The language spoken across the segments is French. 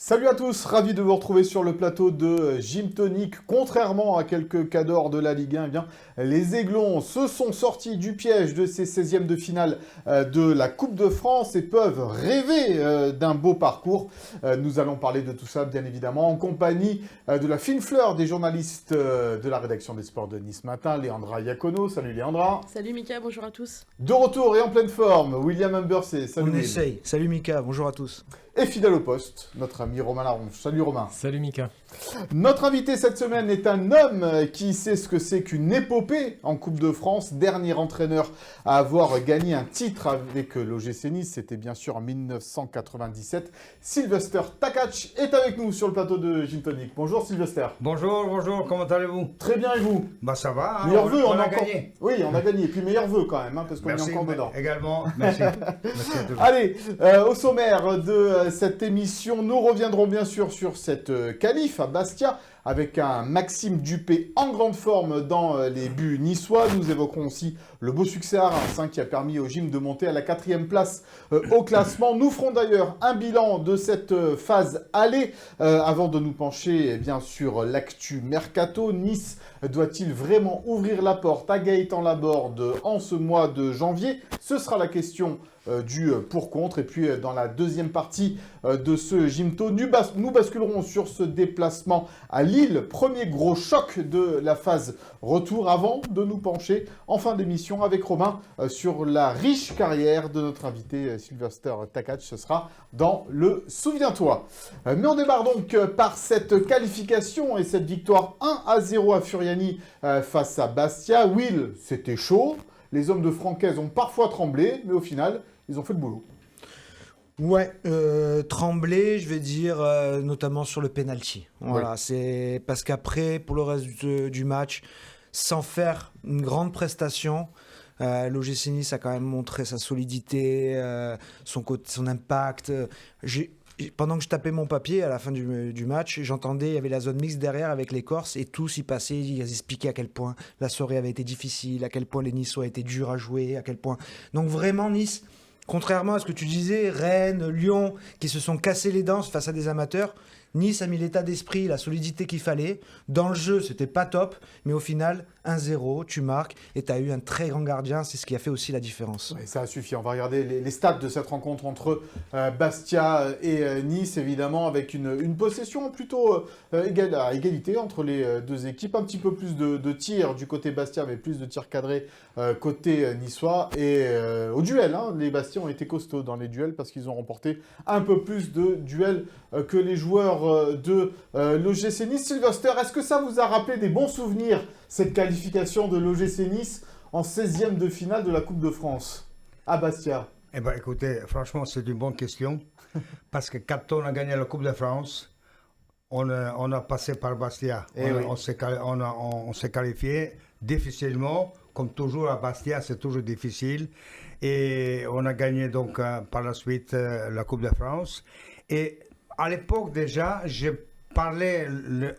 Salut à tous, ravi de vous retrouver sur le plateau de Gym Tonic. Contrairement à quelques cadors de la Ligue 1, eh bien, les Aiglons se sont sortis du piège de ces 16e de finale de la Coupe de France et peuvent rêver d'un beau parcours. Nous allons parler de tout ça, bien évidemment, en compagnie de la fine fleur des journalistes de la rédaction des sports de Nice Matin, Léandra Iacono. Salut Léandra. Salut Mika, bonjour à tous. De retour et en pleine forme, William Humbersey. Salut On Will. essaye. Salut Mika, bonjour à tous. Et fidèle au poste, notre ami Romain Laronche. Salut Romain. Salut Mika. Notre invité cette semaine est un homme qui sait ce que c'est qu'une épopée en Coupe de France. Dernier entraîneur à avoir gagné un titre avec l'OGC Nice, c'était bien sûr en 1997. Sylvester Takac est avec nous sur le plateau de Gym Tonic. Bonjour Sylvester. Bonjour, comment allez-vous? Très bien et vous? Bah ça va, hein, Meilleur vœu, on a encore... gagné. Oui, on a gagné. Et puis meilleur vœu quand même, hein, parce qu'on est Merci, encore dedans. également, merci. Merci à tous. Allez, au sommaire de cette émission, nous reviendrons bien sûr sur cette qualif à Bastia avec un Maxime Dupé en grande forme dans les buts niçois. Nous évoquerons aussi le beau succès à Reims qui a permis au gym de monter à la 4e place au classement. Nous ferons d'ailleurs un bilan de cette phase aller avant de nous pencher bien sur l'actu mercato. Nice doit-il vraiment ouvrir la porte à Gaëtan Laborde en ce mois de janvier? Ce sera la question du pour-contre. Et puis dans la deuxième partie de ce Gymto, nous basculerons sur ce déplacement à Lille, premier gros choc de la phase retour, avant de nous pencher en fin d'émission avec Romain sur la riche carrière de notre invité Sylvester Takac. Ce sera dans le Souviens-toi. Mais on démarre donc par cette qualification et cette victoire 1-0 à Furiani face à Bastia. Will, c'était chaud. Les hommes de Francaise ont parfois tremblé, mais au final, ils ont fait le boulot. Ouais, tremblé, je vais dire, notamment sur le penalty. Voilà, c'est parce qu'après, pour le reste du match, sans faire une grande prestation, l'OGC Nice a quand même montré sa solidité, son impact. Pendant que je tapais mon papier à la fin du match, j'entendais, il y avait la zone mixte derrière avec les Corses et tous y passaient, ils expliquaient à quel point la soirée avait été difficile, à quel point les Niçois étaient durs à jouer, à quel point... Donc vraiment Nice, contrairement à ce que tu disais, Rennes, Lyon, qui se sont cassés les dents face à des amateurs, Nice a mis l'état d'esprit, la solidité qu'il fallait. Dans le jeu, c'était pas top, mais au final, 1-0, tu marques et tu as eu un très grand gardien. C'est ce qui a fait aussi la différence. Et ça a suffi. On va regarder les stats de cette rencontre entre Bastia et Nice, évidemment, avec une possession plutôt à égalité entre les deux équipes. Un petit peu plus de tirs du côté Bastia, mais plus de tirs cadrés côté niçois. Et au duel, les Bastiens ont été costauds dans les duels parce qu'ils ont remporté un peu plus de duels que les joueurs de l'OGC Nice. Sylvester, est-ce que ça vous a rappelé des bons souvenirs, cette qualification de l'OGC Nice en 16e de finale de la Coupe de France à Bastia? Eh bien écoutez, franchement c'est une bonne question, parce que quand on a gagné la Coupe de France, on a passé par Bastia. On s'est qualifié difficilement, comme toujours à Bastia, c'est toujours difficile. Et on a gagné donc par la suite la Coupe de France. Et à l'époque déjà, j'ai parlé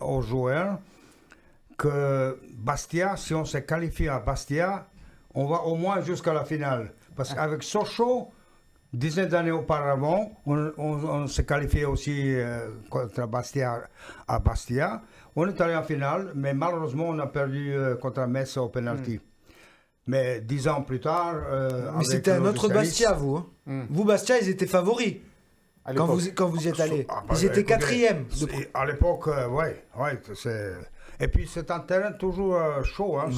aux joueurs que Bastia, si on se qualifie à Bastia, on va au moins jusqu'à la finale. Parce qu'avec Sochaux, dizaines d'années auparavant, on s'est qualifié aussi contre Bastia à Bastia. On est allé en finale, mais malheureusement, on a perdu contre Metz au penalty. Mais 10 ans plus tard... mais c'était un autre Bastia, vous. Hein. Vous, Bastia, ils étaient favoris. Quand vous y êtes allé, ils étaient 4e. À l'époque, ouais. Et puis c'est un terrain toujours chaud. Hein,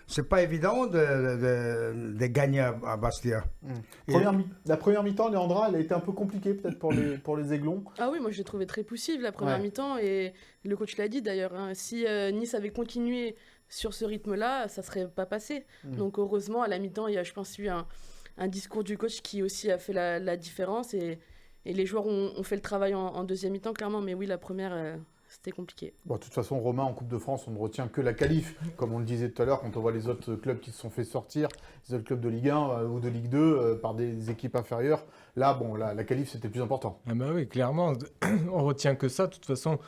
c'est pas évident de gagner à Bastia. La première mi-temps, Léandra, elle a été un peu compliquée peut-être pour les Aiglons. Ah oui, moi je l'ai trouvé très poussive la première mi-temps et le coach l'a dit d'ailleurs. Hein, si Nice avait continué sur ce rythme-là, ça serait pas passé. Donc heureusement, à la mi-temps, il y a, je pense, eu un discours du coach qui aussi a fait la différence et les joueurs ont fait le travail en deuxième mi-temps clairement, mais oui, la première c'était compliqué. Bon, de toute façon, Romain, en Coupe de France, on ne retient que la qualif, comme on le disait tout à l'heure, quand on voit les autres clubs qui se sont fait sortir, les autres clubs de Ligue 1 ou de Ligue 2 par des équipes inférieures. Là, bon, la qualif, c'était plus important. Ah bah oui, clairement, on retient que ça. De toute façon,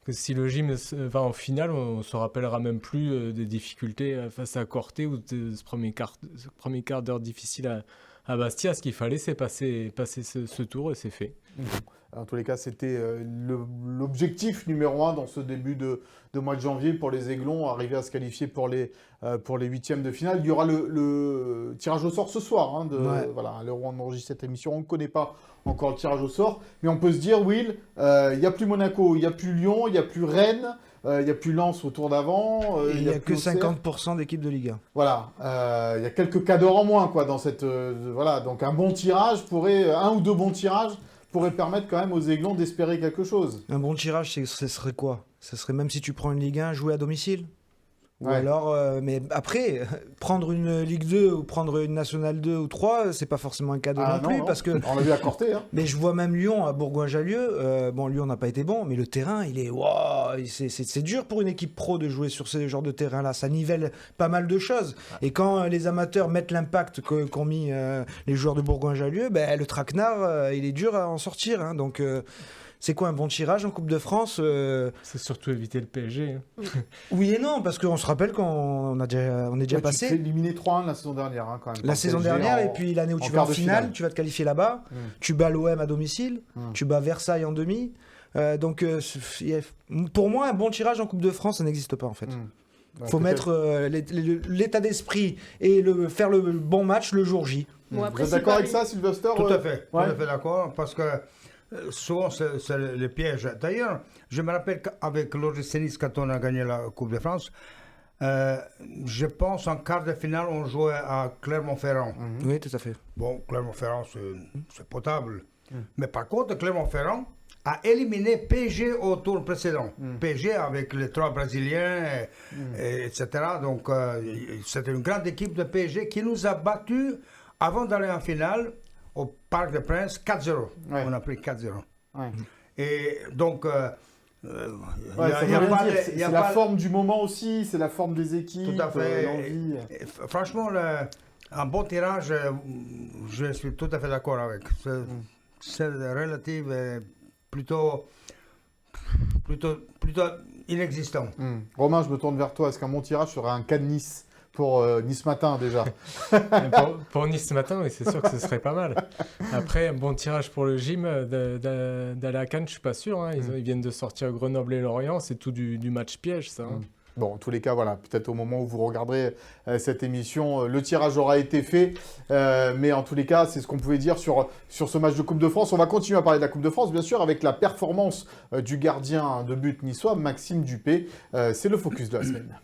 que si le gym va en finale, on ne se rappellera même plus des difficultés face à Corté ou de ce premier quart d'heure difficile à à Bastia. Ce qu'il fallait, c'est passer ce tour et c'est fait. En tous les cas, c'était l'objectif numéro 1 dans ce début de mois de janvier pour les Aiglons, arriver à se qualifier pour les huitièmes de finale. Il y aura le tirage au sort ce soir. Hein, voilà, à l'heure où on enregistre cette émission, on ne connaît pas encore le tirage au sort. Mais on peut se dire, Will, il n'y a plus Monaco, il n'y a plus Lyon, il n'y a plus Rennes, il n'y a plus Lens au tour d'avant. Il n'y a que 50% d'équipes de Ligue 1. Voilà, il y a quelques cadors en moins quoi, dans cette... voilà, donc un bon tirage un ou deux bons tirages pourrait permettre quand même aux Aiglons d'espérer quelque chose. Un bon tirage, ce serait quoi? Ce serait même si tu prends une Ligue 1, jouer à domicile? Ou Ouais. alors, mais après, prendre une Ligue 2 ou prendre une Nationale 2 ou 3, c'est pas forcément un cadeau non plus. Parce que... On l'a vu à Corté. Hein. Mais je vois même Lyon à Bourgoin-Jallieu. Bon, Lyon n'a pas été bon, mais le terrain, il est... Wow, c'est dur pour une équipe pro de jouer sur ce genre de terrain-là. Ça nivelle pas mal de choses. Et quand les amateurs mettent l'impact qu'ont mis les joueurs de Bourgoin-Jallieu, ben, le traquenard, il est dur à en sortir. Hein. Donc... c'est quoi un bon tirage en Coupe de France? C'est surtout éviter le PSG. Hein. Oui et non, parce qu'on se rappelle qu'on est déjà passé. Tu t'es éliminé 3-1 la saison dernière, hein, quand même. La saison dernière, et puis l'année où tu vas en finale, tu vas te qualifier là-bas. Tu bats l'OM à domicile, tu bats Versailles en demi. Donc, pour moi, un bon tirage en Coupe de France, ça n'existe pas en fait. Il faut mettre l'état d'esprit et faire le bon match le jour J. Bon, après, Vous êtes d'accord avec ça, Sylvester? Tout à fait d'accord, parce que souvent c'est le piège. D'ailleurs, je me rappelle qu'avec l'Orgis Nice, quand on a gagné la Coupe de France, je pense en quart de finale, on jouait à Clermont-Ferrand. Oui, tout à fait. Bon, Clermont-Ferrand, c'est potable. Mais par contre, Clermont-Ferrand a éliminé PSG au tour précédent. PSG avec les 3 Brésiliens, etc. Donc, c'était une grande équipe de PSG qui nous a battus avant d'aller en finale au Parc des Princes 4-0. Ouais. On a pris 4-0. Ouais. Et donc, c'est la forme du moment aussi, c'est la forme des équipes, tout à fait. l'envie. Franchement, un bon tirage, je suis tout à fait d'accord avec. C'est relatif et plutôt inexistant. Romain, je me tourne vers toi. Est-ce qu'un bon tirage serait un cas de Nice pour Nice Matin déjà? pour Nice Matin, oui, c'est sûr que ce serait pas mal. Après, un bon tirage pour le gym d'aller à Cannes, je suis pas sûr. Hein. Ils viennent de sortir Grenoble et Lorient, c'est tout du match piège, ça. Hein. Bon, en tous les cas, voilà, peut-être au moment où vous regarderez cette émission, le tirage aura été fait. Mais en tous les cas, c'est ce qu'on pouvait dire sur ce match de Coupe de France. On va continuer à parler de la Coupe de France, bien sûr, avec la performance du gardien de but niçois, Maxime Dupé. C'est le focus de la semaine.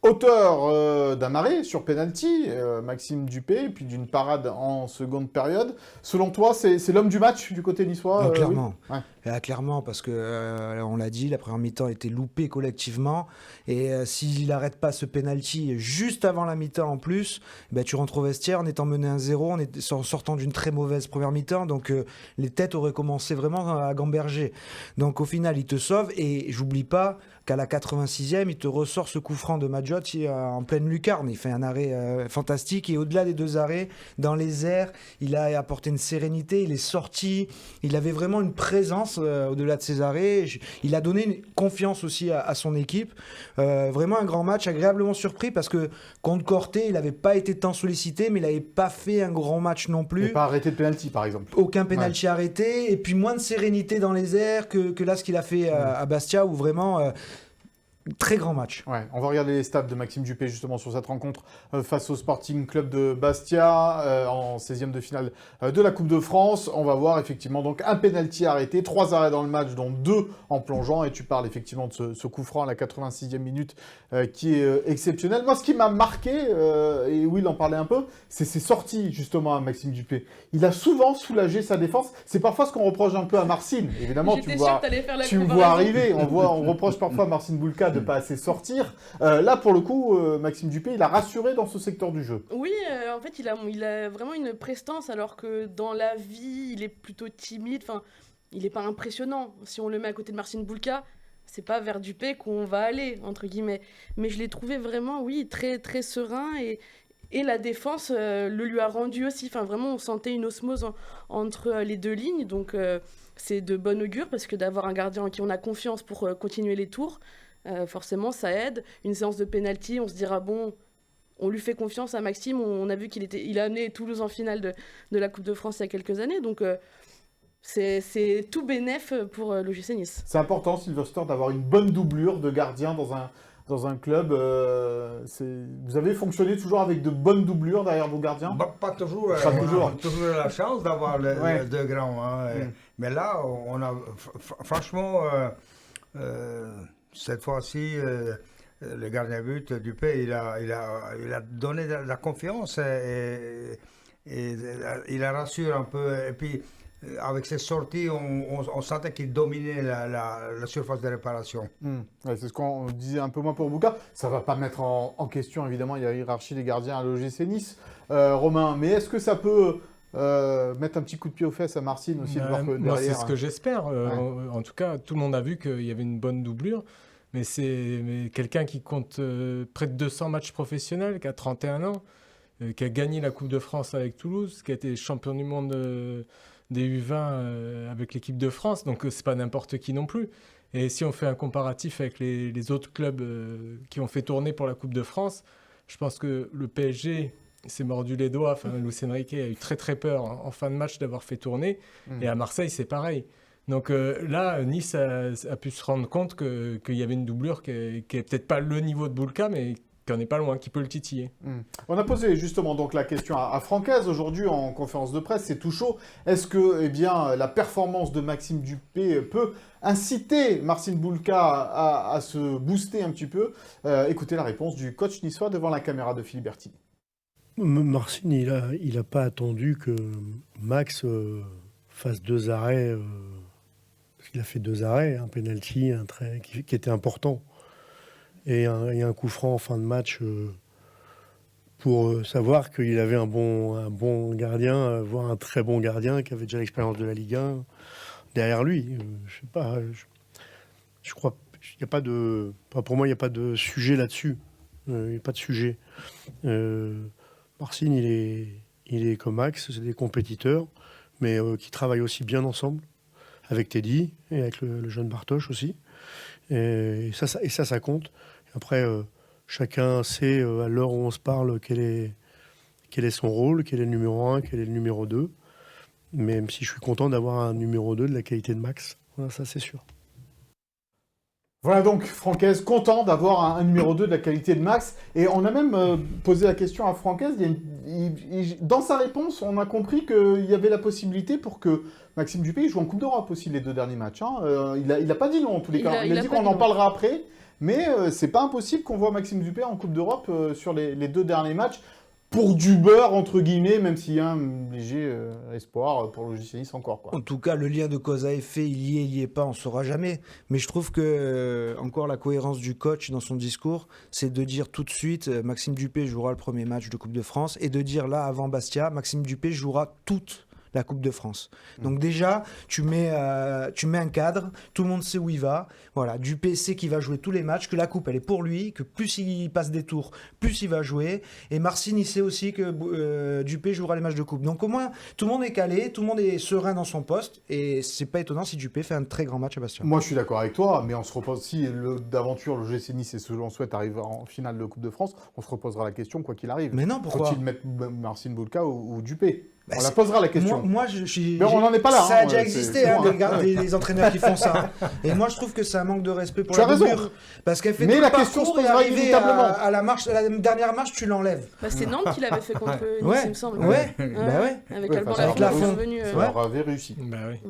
Auteur d'un arrêt sur penalty, Maxime Dupé, puis d'une parade en seconde période. Selon toi, c'est l'homme du match du côté niçois? Clairement. Oui. Clairement, parce que on l'a dit, la première mi-temps a été loupée collectivement. Et s'il n'arrête pas ce penalty juste avant la mi-temps en plus, tu rentres au vestiaire en étant mené 1-0, en sortant d'une très mauvaise première mi-temps. Donc les têtes auraient commencé vraiment à gamberger. Donc au final, il te sauve. Et j'oublie pas qu'à la 86e, il te ressort ce coup franc de Madjot en pleine lucarne. Il fait un arrêt fantastique. Et au-delà des 2 arrêts, dans les airs, il a apporté une sérénité. Il est sorti. Il avait vraiment une présence au-delà de ses arrêts. Il a donné une confiance aussi à son équipe. Vraiment un grand match, agréablement surpris parce que contre Corté, il n'avait pas été tant sollicité, mais il n'avait pas fait un grand match non plus. Et pas arrêté de penalty, par exemple. Aucun penalty arrêté. Et puis moins de sérénité dans les airs que là, ce qu'il a fait à Bastia, où vraiment... très grand match. Ouais, on va regarder les stats de Maxime Dupé justement sur cette rencontre face au Sporting Club de Bastia en 16e de finale de la Coupe de France. On va voir effectivement donc un penalty arrêté, 3 arrêts dans le match dont 2 en plongeant, et tu parles effectivement de ce coup franc à la 86e minute qui est exceptionnel. Moi, ce qui m'a marqué, et Will en parlait un peu, c'est ses sorties justement à Maxime Dupé. Il a souvent soulagé sa défense. C'est parfois ce qu'on reproche un peu à Marcine. Évidemment, tu me vois arriver. On reproche parfois à Marcine Boulka de pas assez sortir. Là, pour le coup, Maxime Dupé, il a rassuré dans ce secteur du jeu. Oui, en fait, il a vraiment une prestance, alors que dans la vie, il est plutôt timide. Enfin, il n'est pas impressionnant. Si on le met à côté de Marcin Bulka, c'est pas vers Dupé qu'on va aller, entre guillemets. Mais je l'ai trouvé vraiment, oui, très, très serein, et la défense le lui a rendu aussi. Enfin, vraiment, on sentait une osmose entre les 2 lignes. Donc, c'est de bon augure, parce que d'avoir un gardien en qui on a confiance pour continuer les tours, forcément ça aide. Une séance de pénalty, on se dira bon, on lui fait confiance à Maxime, on a vu il a amené Toulouse en finale de la Coupe de France il y a quelques années, donc c'est tout bénef pour l'OGC Nice. C'est important, Sylvester, d'avoir une bonne doublure de gardien dans un club. Vous avez fonctionné toujours avec de bonnes doublures derrière vos gardiens? Pas toujours. Pas toujours. On a toujours la chance d'avoir les deux grands. Hein. Mais là, on a franchement, cette fois-ci, le gardien but Dupé, il a donné de la confiance et il a rassuré un peu. Et puis, avec ses sorties, on sentait qu'il dominait la surface de réparation. Ouais, c'est ce qu'on disait un peu moins pour Bouka. Ça ne va pas mettre en question, évidemment, il y a la hiérarchie des gardiens à l'OGC Nice. Romain, mais est-ce que ça peut mettre un petit coup de pied aux fesses à Marcin aussi de voir que derrière... Moi, c'est ce que j'espère. En tout cas, tout le monde a vu qu'il y avait une bonne doublure. Mais c'est quelqu'un qui compte près de 200 matchs professionnels, qui a 31 ans, qui a gagné la Coupe de France avec Toulouse, qui a été champion du monde des U20 avec l'équipe de France. Donc, c'est pas n'importe qui non plus. Et si on fait un comparatif avec les autres clubs qui ont fait tourner pour la Coupe de France, je pense que le PSG s'est mordu les doigts. Enfin, Luis Enrique a eu très très peur en fin de match d'avoir fait tourner. Et à Marseille, c'est pareil. Donc là, Nice a pu se rendre compte qu'il y avait une doublure qui est peut-être pas le niveau de Boulka, mais qui en est pas loin, qui peut le titiller. On a posé justement donc la question à Francaise aujourd'hui en conférence de presse, c'est tout chaud. Est-ce que la performance de Maxime Dupé peut inciter Marcin Boulka à se booster un petit peu? Écoutez la réponse du coach niçois devant la caméra de Philippe Bertini. Marcin, il a pas attendu que Max fasse 2 arrêts. Il a fait 2 arrêts, un penalty, qui était important, et un coup franc en fin de match pour savoir qu'il avait un bon gardien, voire un très bon gardien qui avait déjà l'expérience de la Ligue 1 derrière lui. Je sais pas, je crois, il y a pas de, pour moi, il n'y a pas de sujet là-dessus. Il n'y a pas de sujet. Marcin, il est comme Max, c'est des compétiteurs, mais qui travaillent aussi bien ensemble, avec Teddy et avec le jeune Bartosz aussi. Et ça compte. Après, chacun sait, à l'heure où on se parle, quel est son rôle, quel est le numéro 1, quel est le numéro 2. Même si je suis content d'avoir un numéro 2 de la qualité de Max. Voilà, ça, c'est sûr. Voilà donc, Francaise, content d'avoir un numéro 2 de la qualité de Max. Et on a même posé la question à Francaise. Dans sa réponse, on a compris qu'il y avait la possibilité pour que Maxime Dupé joue en Coupe d'Europe aussi les 2 derniers matchs. Il n'a pas dit non en tous les cas. Il a dit qu'on en parlera après. Mais c'est pas impossible qu'on voit Maxime Dupé en Coupe d'Europe sur les 2 derniers matchs. Pour du beurre, entre guillemets, même s'il y a un léger espoir pour le l'OGC Nice encore. Quoi. En tout cas, le lien de cause à effet, il y est pas, on ne saura jamais. Mais je trouve que, encore la cohérence du coach dans son discours, c'est de dire tout de suite, Maxime Dupé jouera le premier match de Coupe de France, et de dire là, avant Bastia, Maxime Dupé jouera toute la Coupe de France. Donc déjà, tu mets un cadre, tout le monde sait où il va. Voilà, Dupé sait qu'il va jouer tous les matchs, que la Coupe, elle est pour lui, que plus il passe des tours, plus il va jouer. Et Marcin, il sait aussi que Dupé jouera les matchs de Coupe. Donc au moins, tout le monde est calé, tout le monde est serein dans son poste. Et c'est pas étonnant si Dupé fait un très grand match à Bastia. Moi, je suis d'accord avec toi, mais on se repose, si d'aventure le GC Nice et ce que l'on souhaite arriver en finale de Coupe de France, on se reposera la question quoi qu'il arrive. Mais non, pourquoi? Faut-il mettre Marcin Boulka ou Dupé? On la posera la question. Moi, mais on n'en est pas là. Ça a déjà existé, des entraîneurs qui font ça. Et moi, je trouve que c'est un manque de respect pour la doublure. Parce qu'elle fait tout le parcours et arriver à la dernière marche, tu l'enlèves. C'est Nantes qui l'avait fait contre Nice, il me semble. Avec Alban Lafont. Ça avait réussi.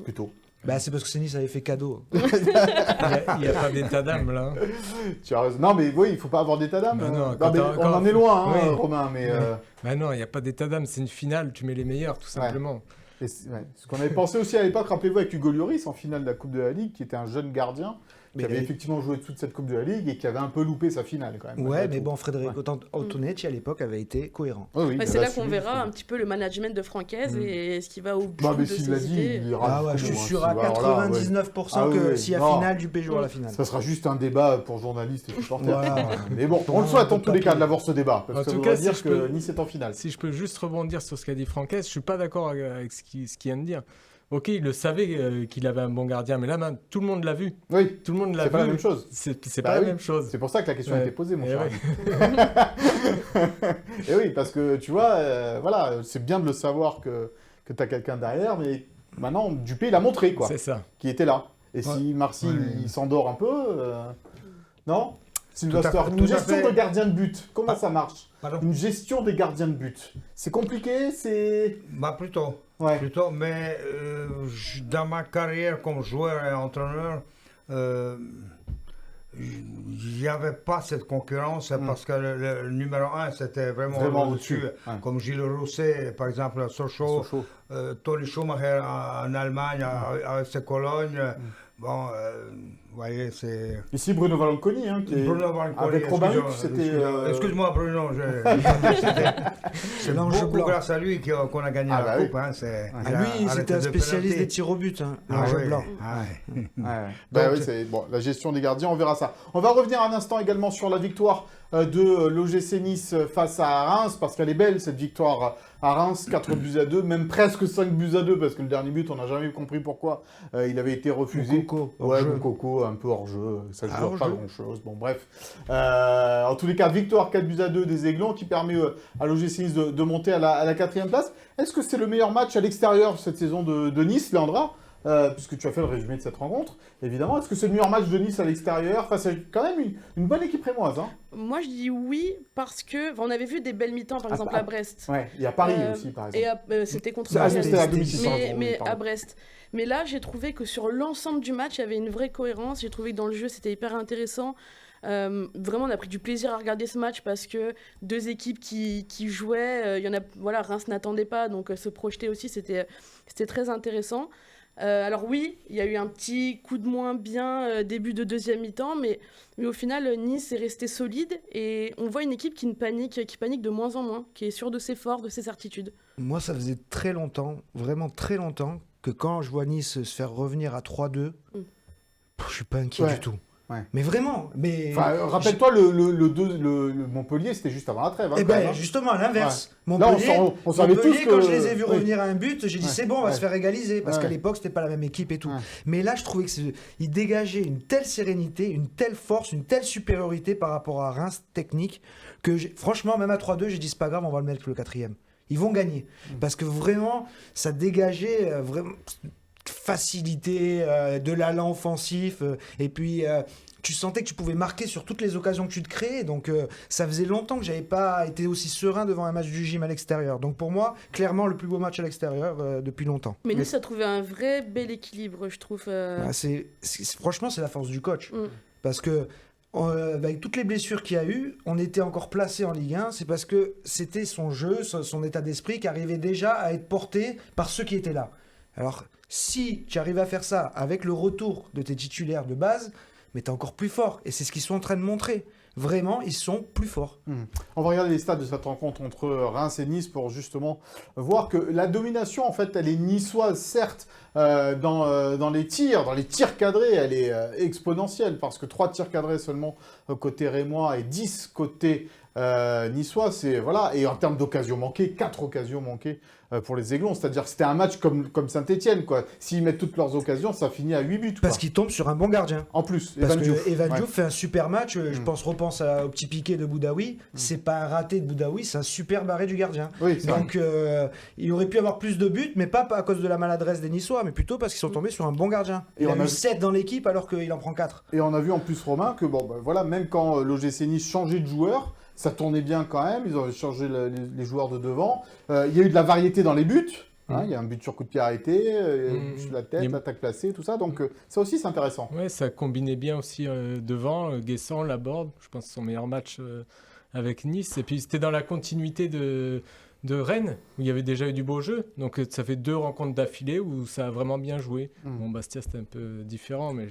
Plutôt. C'est parce que c'est Nice avait fait cadeau. Il n'y a pas d'état d'âme, là. Tu as raison. Non, mais oui, il ne faut pas avoir d'état d'âme. On en est loin, Romain. Mais non, il n'y a pas d'état d'âme. C'est une finale, tu mets les meilleurs, tout simplement. Et ce qu'on avait pensé aussi à l'époque, rappelez-vous, avec Hugo Lloris en finale de la Coupe de la Ligue, qui était un jeune gardien, qui avait effectivement joué toute cette Coupe de la Ligue et qui avait un peu loupé sa finale quand même. Ouais, mais bon, Frédéric Antonetti à l'époque avait été cohérent. C'est là qu'on verra un petit peu le management de Francaise et ce qui va au bout de ses idées. Je suis sûr à 99% que s'il y a finale, Dupé jouera la finale. Ça sera juste un débat pour journalistes et supporters. Mais bon, on le souhaite en tous les cas d'avoir ce débat. Parce que ça veut dire que Nice est en finale. Si je peux juste rebondir sur ce qu'a dit Francaise, je ne suis pas d'accord avec ce qu'il vient de dire. ok, il le savait qu'il avait un bon gardien, mais là, tout le monde l'a vu. Oui, tout le monde l'a vu. C'est pas la même chose. C'est pas la même chose. C'est pour ça que la question a été posée, mon cher. Oui. Et oui, parce que tu vois, voilà, c'est bien de le savoir que tu as quelqu'un derrière, mais maintenant, Dupé, il a montré, quoi. C'est ça. Qui était là. Et si Marcy, il s'endort un peu, non Sylvester, une gestion de gardien de but, comment ça marche? Une gestion des gardiens de but. C'est compliqué, c'est... Plutôt. Ouais. Plutôt, mais dans ma carrière comme joueur et entraîneur, il n'y avait pas cette concurrence parce que le numéro 1, c'était vraiment au-dessus. Comme Gilles Rousset, par exemple, à Sochaux, Tony Schumacher en Allemagne, avec ses Cologne. Bon, vous voyez, c'est... Ici, Bruno Valanconi, qui est... avec Robin Huck, c'était... Excuse-moi, Bruno, c'est beaucoup grâce à lui qu'on a gagné la coupe. Lui, c'était un spécialiste des tirs au but, le jeu blanc. Oui, bon, la gestion des gardiens, on verra ça. On va revenir un instant également sur la victoire de l'OGC Nice face à Reims, parce qu'elle est belle, cette victoire à Reims, 4-2, même presque 5-2, parce que le dernier but, on n'a jamais compris pourquoi il avait été refusé. Coco, un peu hors-jeu, ça ne joue pas grand-chose. Bon, bref. En tous les cas, victoire 4-2 des Aiglons, qui permet à l'OGC Nice de monter à la 4e place. Est-ce que c'est le meilleur match à l'extérieur cette saison de Nice, Leandra, puisque tu as fait le résumé de cette rencontre, évidemment. Est-ce que c'est le meilleur match de Nice à l'extérieur face à quand même une bonne équipe rémoise, Moi, je dis oui, parce que on avait vu des belles mi-temps, par exemple, à Brest. Ouais, il y a Paris aussi, par exemple. Et c'était contre mais à Brest. Mais là, j'ai trouvé que sur l'ensemble du match, il y avait une vraie cohérence. J'ai trouvé que dans le jeu, c'était hyper intéressant. Vraiment, on a pris du plaisir à regarder ce match parce que deux équipes qui jouaient, il y en a, voilà, Reims n'attendait pas, donc se projeter aussi, c'était très intéressant. Alors oui, il y a eu un petit coup de moins bien début de deuxième mi-temps, mais au final, Nice est resté solide et on voit une équipe qui panique de moins en moins, qui est sûre de ses forces, de ses certitudes. Moi, ça faisait très longtemps, vraiment très longtemps, que quand je vois Nice se faire revenir à 3-2, je suis pas inquiet du tout. Ouais. Mais vraiment, rappelle-toi, le Montpellier, c'était juste avant la trêve. Justement, à l'inverse. Ouais. Montpellier, on savait tous que... quand je les ai vus revenir à un but, j'ai dit c'est bon, on va se faire égaliser. Parce qu'à l'époque, c'était pas la même équipe et tout. Ouais. Mais là, je trouvais qu'ils dégageaient une telle sérénité, une telle force, une telle supériorité par rapport à Reims technique, que franchement, même à 3-2, j'ai dit c'est pas grave, on va le mettre le 4e. Ils vont gagner. Parce que vraiment, ça dégageait vraiment... facilité, de l'allant offensif, et puis tu sentais que tu pouvais marquer sur toutes les occasions que tu te créais, donc ça faisait longtemps que j'avais pas été aussi serein devant un match du gym à l'extérieur. Donc pour moi, clairement le plus beau match à l'extérieur depuis longtemps. Mais Nice a trouvé un vrai bel équilibre, je trouve. Franchement, c'est la force du coach, parce que avec toutes les blessures qu'il y a eu, on était encore placé en Ligue 1, c'est parce que c'était son jeu, son état d'esprit qui arrivait déjà à être porté par ceux qui étaient là. Alors, si tu arrives à faire ça avec le retour de tes titulaires de base, mais tu es encore plus fort. Et c'est ce qu'ils sont en train de montrer. Vraiment, ils sont plus forts. On va regarder les stats de cette rencontre entre Reims et Nice pour justement voir que la domination, en fait, elle est niçoise, certes, dans les tirs cadrés, elle est exponentielle, parce que 3 tirs cadrés seulement côté rémois et 10 côté niçois, et en termes d'occasions manquées, 4 occasions manquées pour les Aiglons, c'est-à-dire que c'était un match comme Saint-Etienne, quoi. S'ils mettent toutes leurs occasions, ça finit à 8 buts. Parce qu'ils tombent sur un bon gardien. En plus, Evan Diouf fait un super match, je repense au petit piqué de Boudaoui, c'est pas un raté de Boudaoui, c'est un super barré du gardien. Oui, donc il aurait pu avoir plus de buts, mais pas à cause de la maladresse des Niçois, mais plutôt parce qu'ils sont tombés sur un bon gardien. Il a eu 7 dans l'équipe alors qu'il en prend 4. Et on a vu en plus, Romain, que même quand l'OGC Nice changeait de joueur, ça tournait bien quand même, ils ont changé les joueurs de devant. Il y a eu de la variété dans les buts. Il y a un but sur coup de pied arrêté, sur la tête, l'attaque placée, tout ça. Donc ça aussi, c'est intéressant. Ouais, ça combinait bien aussi devant. Guessant, Laborde, je pense que c'est son meilleur match avec Nice. Et puis c'était dans la continuité de Rennes, où il y avait déjà eu du beau jeu. Donc ça fait 2 rencontres d'affilée où ça a vraiment bien joué. Bon, Bastia, c'était un peu différent, mais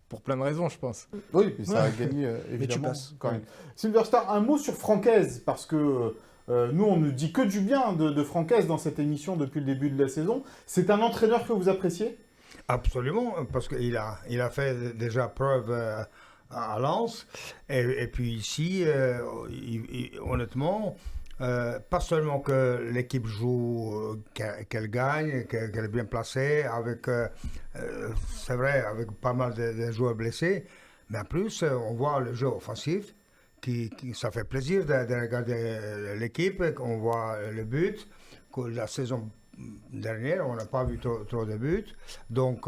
pour plein de raisons, je pense. Oui, puis ça a gagné, évidemment, quand même. Sylvester, un mot sur Francaise, parce que nous, on ne dit que du bien de Francaise dans cette émission depuis le début de la saison. C'est un entraîneur que vous appréciez ? Absolument, parce qu'il a fait déjà preuve à Lens. Et puis ici, honnêtement, Pas seulement que l'équipe joue, qu'elle gagne, qu'elle est bien placée, c'est vrai, avec pas mal de joueurs blessés, mais en plus, on voit le jeu offensif, ça fait plaisir de regarder l'équipe, on voit le but, que la saison dernière, on n'a pas vu trop de buts, donc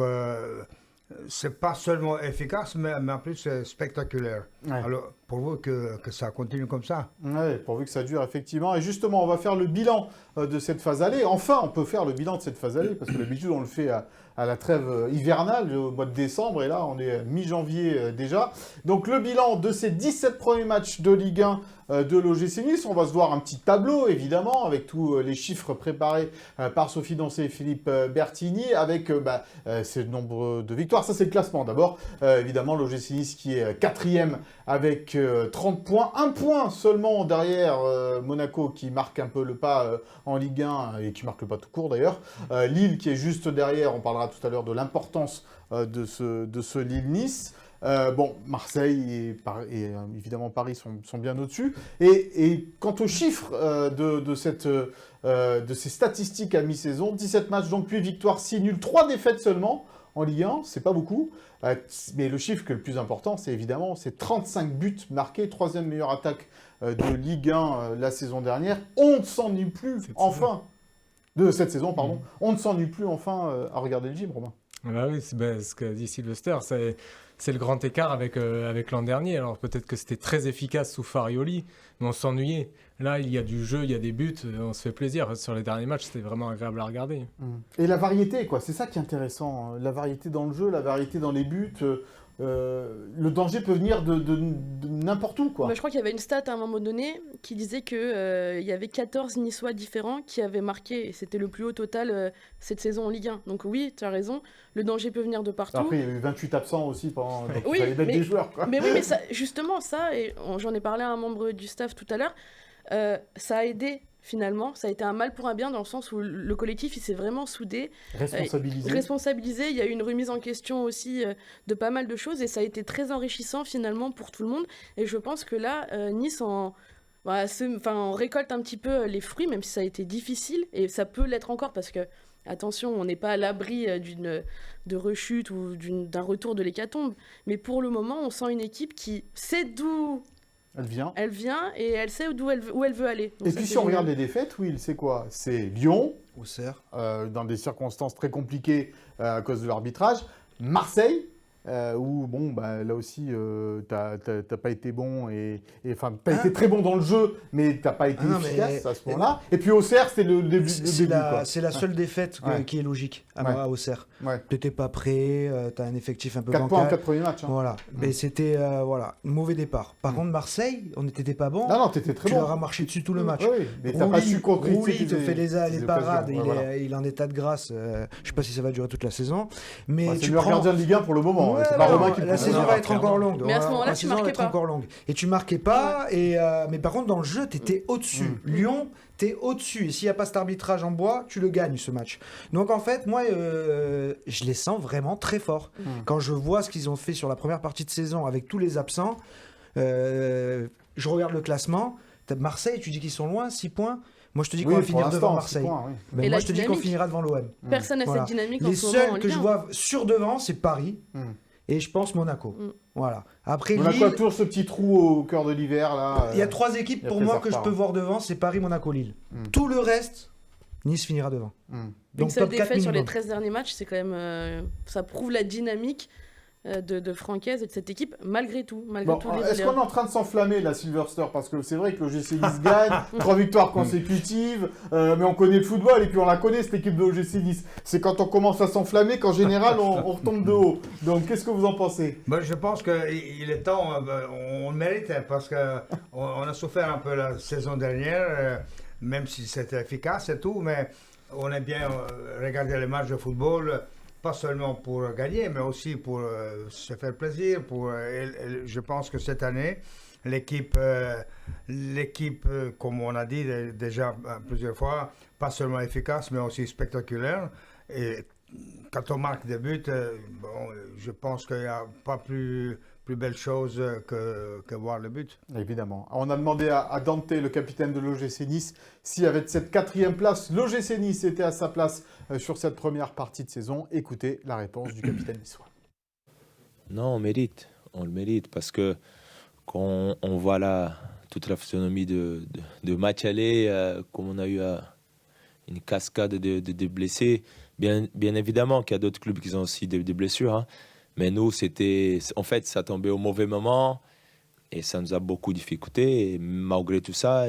c'est pas seulement efficace, mais en plus c'est spectaculaire. Ouais. Alors, pourvu que ça continue comme ça. Oui, pourvu que ça dure, effectivement. Et justement, on va faire le bilan de cette phase aller. Enfin, on peut faire le bilan de cette phase aller, parce que d'habitude, on le fait à la trêve hivernale, au mois de décembre, et là, on est mi-janvier déjà. Donc, le bilan de ces 17 premiers matchs de Ligue 1 de l'OGC Nice. On va se voir un petit tableau, évidemment, avec tous les chiffres préparés par Sophie Dancé et Philippe Bertini, avec ce nombre de victoires. Ça, c'est le classement. D'abord, évidemment, l'OGC Nice qui est 4e avec 30 points. 1 point seulement derrière Monaco qui marque un peu le pas en Ligue 1 et qui marque le pas tout court d'ailleurs. Lille qui est juste derrière. On parlera tout à l'heure de l'importance de ce Lille-Nice. Marseille et évidemment Paris sont bien au-dessus. Et quant aux chiffres de ces statistiques à mi-saison, 17 matchs, donc 8 victoires, 6 nuls, 3 défaites seulement en Ligue 1, c'est pas beaucoup. Mais le chiffre qui est le plus important, c'est évidemment ces 35 buts marqués, 3e meilleure attaque de Ligue 1 la saison dernière. On ne s'ennuie plus, enfin, de cette saison, pardon. On ne s'ennuie plus, enfin, à regarder le gym, Romain. Ah oui, c'est ce qu'a dit Sylvester, c'est le grand écart avec l'an dernier. Alors peut-être que c'était très efficace sous Farioli, mais on s'ennuyait. Là, il y a du jeu, il y a des buts, on se fait plaisir. Sur les derniers matchs, c'était vraiment agréable à regarder. Et la variété, quoi, c'est ça qui est intéressant. La variété dans le jeu, la variété dans les buts. Le danger peut venir de n'importe où, quoi. Je crois qu'il y avait une stat à un moment donné qui disait qu'il y avait 14 Niçois différents qui avaient marqué. Et c'était le plus haut total cette saison en Ligue 1. Donc oui, tu as raison, le danger peut venir de partout. Après, il y a eu 28 absents aussi pendant oui, il fallait mettre des joueurs, quoi. Mais oui, mais ça, justement, ça, et j'en ai parlé à un membre du staff tout à l'heure, ça a aidé. Finalement, ça a été un mal pour un bien dans le sens où le collectif il s'est vraiment soudé, responsabilisé. Il y a eu une remise en question aussi de pas mal de choses et ça a été très enrichissant finalement pour tout le monde. Et je pense que là, Nice on récolte un petit peu les fruits, même si ça a été difficile et ça peut l'être encore parce que attention, on n'est pas à l'abri de rechute ou d'un retour de l'hécatombe. Mais pour le moment, on sent une équipe qui sait d'où. Elle vient et elle sait où elle veut aller. Donc et puis si on regarde les défaites, oui, c'est quoi? C'est Lyon, Auxerre, dans des circonstances très compliquées à cause de l'arbitrage. Marseille, où là aussi, t'as pas été bon pas été très bon dans le jeu, mais t'as pas été efficace à ce moment-là. Et puis Auxerre, c'est le début. C'est la seule défaite qui est logique à Auxerre. Ouais. T'étais pas prêt, t'as un effectif un peu 4 points en 4 premiers matchs. Voilà, mais c'était mauvais départ. Par contre, Marseille, on n'était pas bon. Non, t'étais très bon. Tu leur as marché dessus tout le match. Oui, mais t'as pas su concrétiser. Rouli te fait les parades, il est en état de grâce. Je sais pas si ça va durer toute la saison. Mais c'est le meilleur gardien de Ligue 1 pour le moment. La saison va être encore longue. Mais à ce moment-là, tu marquais pas. Et tu marquais pas. Mais par contre, dans le jeu, t'étais au-dessus. Lyon, t'es au-dessus. Et s'il n'y a pas cet arbitrage en bois, tu le gagnes, ce match. Donc en fait, moi, je les sens vraiment très forts. Quand je vois ce qu'ils ont fait sur la première partie de saison avec tous les absents, je regarde le classement. Marseille, tu dis qu'ils sont loin, 6 points. Moi, je te dis qu'on va finir devant Marseille. Points, oui. Moi, je te dis qu'on finira devant l'OM. Personne n'a cette dynamique en ce moment. Les seuls que je vois sur devant, c'est Paris. Et je pense Monaco. Voilà. Après, Monaco a toujours ce petit trou au cœur de l'hiver. Là, il y a 3 équipes pour moi que je peux voir devant, c'est Paris, Monaco, Lille. Tout le reste, Nice finira devant. Donc une seule défaite sur les 13 derniers matchs, c'est quand même... ça prouve la dynamique de Francaise et de cette équipe, malgré tout. Est-ce qu'on est en train de s'enflammer, la Silverster? Parce que c'est vrai que le GC Nice gagne, 3 victoires consécutives, mais on connaît le football et puis on la connaît, cette équipe de l'OGC Nice. C'est quand on commence à s'enflammer qu'en général, on retombe de haut. Donc, qu'est-ce que vous en pensez? Je pense qu'il est temps, on le mérite, parce qu'on a souffert un peu la saison dernière, même si c'était efficace et tout, mais on a bien regardé les matchs de football, pas seulement pour gagner, mais aussi pour se faire plaisir. Je pense que cette année, l'équipe, comme on a dit déjà plusieurs fois, pas seulement efficace, mais aussi spectaculaire. Et quand on marque des buts, je pense qu'il n'y a pas plus plus belle chose que voir le but. Évidemment. On a demandé à Dante, le capitaine de l'OGC Nice, si avec cette 4e place, l'OGC Nice était à sa place sur cette première partie de saison. Écoutez la réponse du capitaine niçois. Non, on le mérite parce que quand on voit là toute la physionomie de match aller, comme on a eu une cascade de blessés, bien évidemment qu'il y a d'autres clubs qui ont aussi des blessures, hein. Mais nous, en fait, ça tombait au mauvais moment et ça nous a beaucoup difficulté. Et malgré tout ça,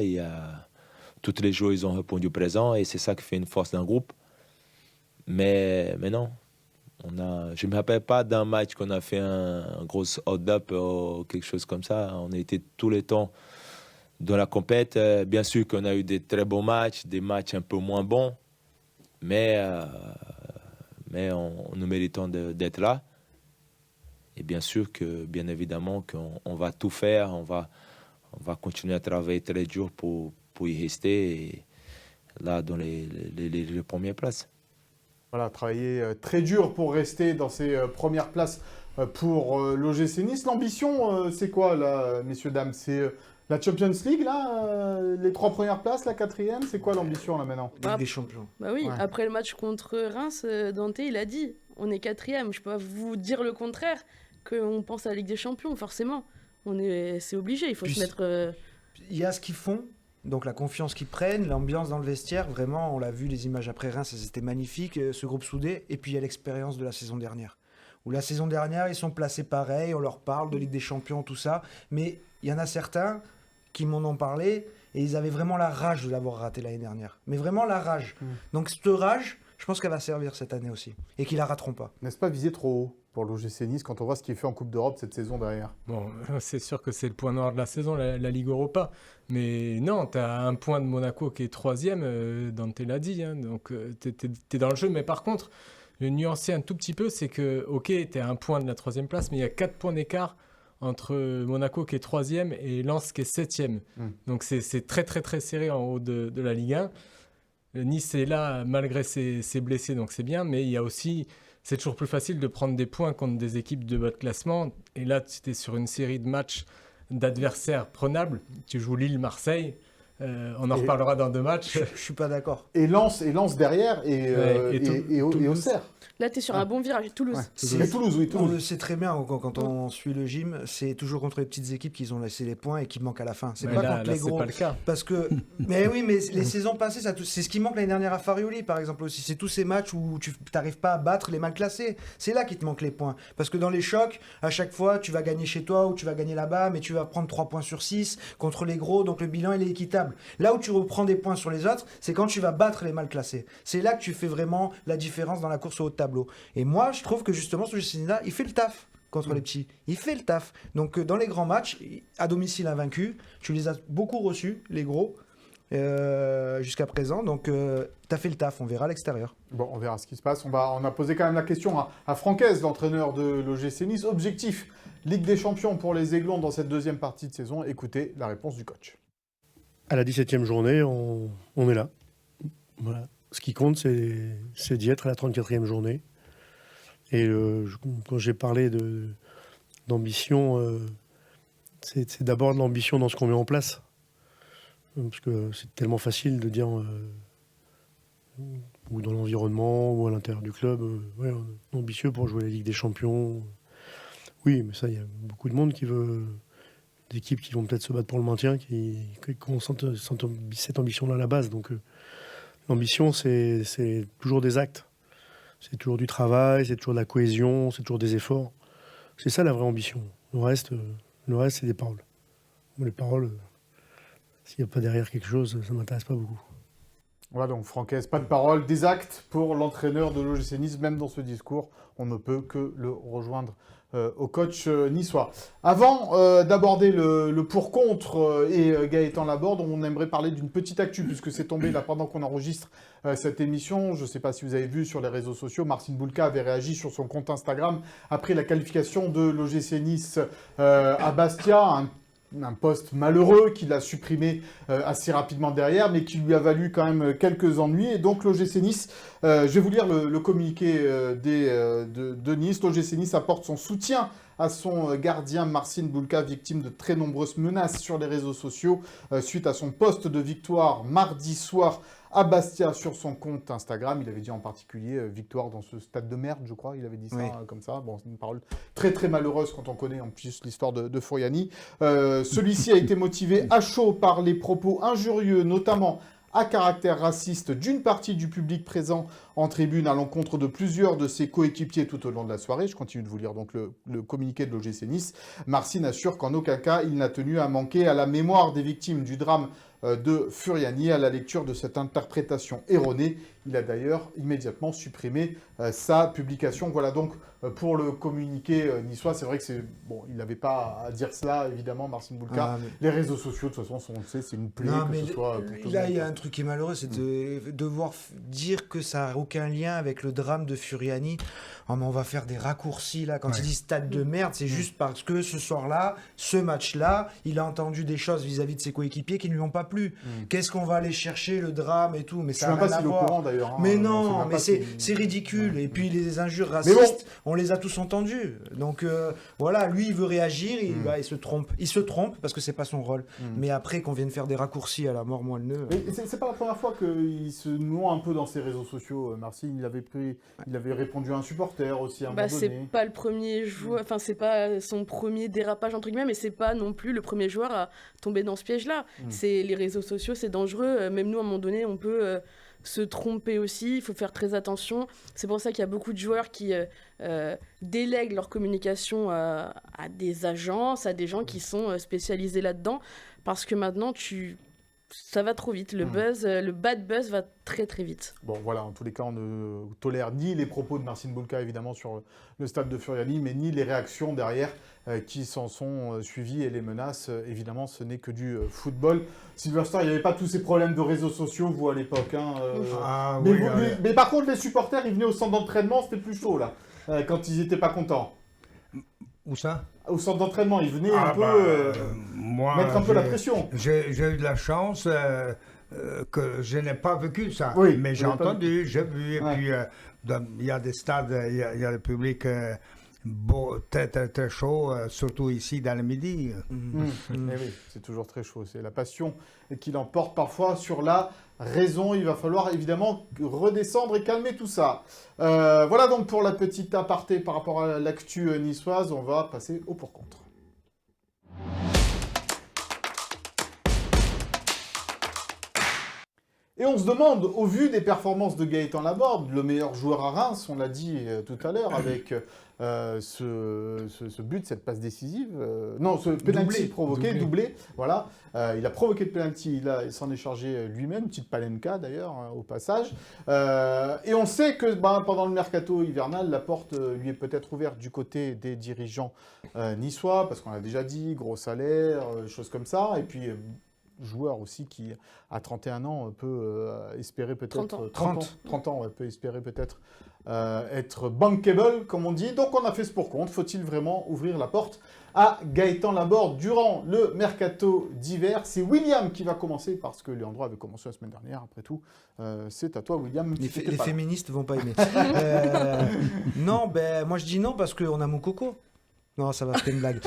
tous les joueurs ils ont répondu présent et c'est ça qui fait une force d'un groupe. Mais non, je ne me rappelle pas d'un match qu'on a fait un gros hold-up ou quelque chose comme ça. On a été tout le temps dans la compète. Bien sûr qu'on a eu des très bons matchs, des matchs un peu moins bons, mais nous méritons d'être là. Et bien sûr bien évidemment qu'on va tout faire, on va continuer à travailler très dur pour y rester et là dans les premières places. Voilà, travailler très dur pour rester dans ces premières places pour l'OGC Nice. L'ambition, c'est quoi là, messieurs, dames? C'est la Champions League, là, les 3 premières places, la 4e, c'est quoi l'ambition là maintenant? Ligue des Champions. Bah oui, Ouais. après le match contre Reims, Dante, il a dit, on est 4e. Je peux pas vous dire le contraire, qu'on pense à la Ligue des Champions, forcément. C'est obligé, il faut Puis se mettre... Il y a ce qu'ils font, donc la confiance qu'ils prennent, l'ambiance dans le vestiaire, vraiment, on l'a vu, les images après Reims, c'était magnifique, ce groupe soudé, et puis il y a l'expérience de la saison dernière. Où la saison dernière, ils sont placés pareil, on leur parle de Ligue des Champions, tout ça, mais il y en a certains qui m'en ont parlé, et ils avaient vraiment la rage de l'avoir raté l'année dernière. Mais vraiment la rage. Donc cette rage, je pense qu'elle va servir cette année aussi, et qu'ils la rateront pas. N'est-ce pas viser trop haut pour l'OGC Nice quand on voit ce qu'il fait en Coupe d'Europe cette saison derrière? Bon, c'est sûr que c'est le point noir de la saison, la Ligue Europa. Mais non, tu as un point de Monaco qui est 3e, Dante l'a dit, hein, donc tu es dans le jeu. Mais par contre, le nuancer un tout petit peu, c'est que, ok, tu es à un point de la 3e place, mais il y a 4 points d'écart entre Monaco qui est 3e et Lens qui est 7e. Donc c'est très très très serré en haut de la Ligue 1. Nice est là malgré ses blessés, donc c'est bien, mais il y a aussi... C'est toujours plus facile de prendre des points contre des équipes de bas de classement. Et là, tu es sur une série de matchs d'adversaires prenables. Tu joues Lille-Marseille. On en reparlera dans 2 matchs. Je suis pas d'accord. Et Lens derrière et Auxerre. Là, tu es sur un bon virage, Toulouse. Ouais. Toulouse, oui, On Toulouse. le sait très bien quand on suit le gym, c'est toujours contre les petites équipes qu'ils ont laissé les points et qui manquent à la fin. C'est Mais pas là, contre les c'est gros. pas le cas. Parce que, mais oui, mais les saisons passées, c'est ce qui manque l'année dernière à Farioli, par exemple aussi. C'est tous ces matchs où tu n'arrives pas à battre les mal classés. C'est là qu'il te manque les points. Parce que dans les chocs, à chaque fois, tu vas gagner chez toi ou tu vas gagner là-bas, mais tu vas prendre 3 points sur 6 contre les gros, donc le bilan il est équitable. Là où tu reprends des points sur les autres, c'est quand tu vas battre les mal classés. C'est là que tu fais vraiment la différence dans la course au haut de tableau. Et moi, je trouve que justement, ce Justina, il fait le taf contre les petits. Il fait le taf. Donc, dans les grands matchs, à domicile invaincu, tu les as beaucoup reçus, les gros, jusqu'à présent. Donc, tu as fait le taf. On verra à l'extérieur. Bon, on verra ce qui se passe. On a posé quand même la question à Francaise, l'entraîneur de l'OGC Nice. Objectif, Ligue des Champions pour les Aiglons dans cette 2e partie de saison. Écoutez la réponse du coach. À la 17e journée, on est là. Voilà. Ce qui compte, c'est d'y être à la 34e journée. Et quand j'ai parlé d'ambition, c'est d'abord de l'ambition dans ce qu'on met en place. Parce que c'est tellement facile de dire, ou dans l'environnement, ou à l'intérieur du club, ouais, on est ambitieux pour jouer la Ligue des Champions. Oui, mais ça, il y a beaucoup de monde qui veut... d'équipes qui vont peut-être se battre pour le maintien, qui ont cette ambition-là à la base. Donc l'ambition, c'est toujours des actes. C'est toujours du travail, c'est toujours de la cohésion, c'est toujours des efforts. C'est ça la vraie ambition. Le reste c'est des paroles. Les paroles, s'il n'y a pas derrière quelque chose, ça ne m'intéresse pas beaucoup. Voilà, donc Francaise, pas de parole, des actes pour l'entraîneur de l'OGC Nice. Même dans ce discours, on ne peut que le rejoindre au coach niçois. Avant d'aborder le pour-contre et Gaëtan Laborde, on aimerait parler d'une petite actu, puisque c'est tombé là pendant qu'on enregistre cette émission. Je ne sais pas si vous avez vu sur les réseaux sociaux, Marcin Bulka avait réagi sur son compte Instagram après la qualification de l'OGC Nice à Bastia, un poste malheureux qu'il a supprimé assez rapidement derrière, mais qui lui a valu quand même quelques ennuis. Et donc l'OGC Nice, je vais vous lire le communiqué de Nice. L'OGC Nice apporte son soutien à son gardien Marcin Bulka, victime de très nombreuses menaces sur les réseaux sociaux suite à son poste de victoire mardi soir à Bastia sur son compte Instagram. Il avait dit en particulier victoire dans ce stade de merde, je crois. Il avait dit ça comme ça. Bon, c'est une parole très très malheureuse quand on connaît en plus l'histoire de Furiani. Celui-ci a été motivé à chaud par les propos injurieux, notamment à caractère raciste d'une partie du public présent en tribune à l'encontre de plusieurs de ses coéquipiers tout au long de la soirée. Je continue de vous lire donc le communiqué de l'OGC Nice. Marcin assure qu'en aucun cas il n'a tenu à manquer à la mémoire des victimes du drame de Furiani à la lecture de cette interprétation erronée. Il a d'ailleurs immédiatement supprimé sa publication. Voilà donc pour le communiqué niçois. C'est vrai que c'est bon, il n'avait pas à dire cela évidemment, Marcin Bulka. Les réseaux sociaux de toute façon, on le sait, c'est une plaie que ce soit. Là, il y a un truc qui est malheureux, c'est de devoir dire que ça n'a aucun lien avec le drame de Furiani. Oh, mais on va faire des raccourcis là. Quand il dit stade de merde, c'est juste parce que ce soir-là, ce match-là, il a entendu des choses vis-à-vis de ses coéquipiers qui ne lui ont pas plu. Qu'est-ce qu'on va aller chercher, le drame et tout, mais ça n'a rien à voir. Hein, mais non, mais c'est ridicule. Et puis les injures racistes, on les a tous entendus. Donc voilà, lui il veut réagir, il se trompe. Il se trompe parce que c'est pas son rôle. Mais après qu'on vienne faire des raccourcis à la mort moelle-neu. C'est pas la première fois qu'il se noie un peu dans ses réseaux sociaux. Marcin, il avait répondu à un supporter aussi à un moment donné. C'est pas le premier joueur, enfin c'est pas son premier dérapage entre guillemets, mais c'est pas non plus le premier joueur à tomber dans ce piège-là. C'est les réseaux sociaux, c'est dangereux. Même nous à un moment donné, on peut se tromper aussi, il faut faire très attention. C'est pour ça qu'il y a beaucoup de joueurs qui délèguent leur communication à des agences, à des gens qui sont spécialisés là-dedans, parce que maintenant, ça va trop vite. Le buzz, le bad buzz va très très vite. Bon voilà, en tous les cas, on ne tolère ni les propos de Marcin Bulka évidemment sur le stade de Furiani, mais ni les réactions derrière qui s'en sont suivies et les menaces. Évidemment, ce n'est que du football. Sylvester, il n'y avait pas tous ces problèmes de réseaux sociaux, vous, à l'époque. Hein, mais par contre, les supporters, ils venaient au centre d'entraînement, c'était plus chaud, là, quand ils n'étaient pas contents. Où ça? Au centre d'entraînement, ils venaient un peu mettre un peu la pression. J'ai eu de la chance que je n'ai pas vécu ça. Oui, mais j'ai entendu, j'ai vu. Et puis, il y a des stades, il y a le public très, très, très chaud, surtout ici dans le midi. Mais oui, c'est toujours très chaud. C'est la passion qui l'emporte parfois sur la raison. Il va falloir évidemment redescendre et calmer tout ça. Voilà donc pour la petite aparté par rapport à l'actu niçoise. On va passer au pour-contre. Et on se demande, au vu des performances de Gaëtan Laborde, le meilleur joueur à Reims, on l'a dit tout à l'heure, avec ce but, cette passe décisive, ce penalty provoqué, doublé, voilà. Il a provoqué le penalty, il s'en est chargé lui-même, petite palenka d'ailleurs, au passage. Et on sait que pendant le mercato hivernal, la porte lui est peut-être ouverte du côté des dirigeants niçois, parce qu'on l'a déjà dit, gros salaire, choses comme ça, et puis... joueur aussi qui, à 31 ans, peut espérer peut-être... 30 ans, peut espérer peut-être être bankable, comme on dit. Donc on a fait ce pour compte. Faut-il vraiment ouvrir la porte à Gaëtan Laborde durant le mercato d'hiver? C'est William qui va commencer, parce que Leandro avait commencé la semaine dernière, après tout. C'est à toi, William. Les féministes vont pas aimer. Non, moi je dis non, parce qu'on a mon coco. Non, ça va, c'était une blague.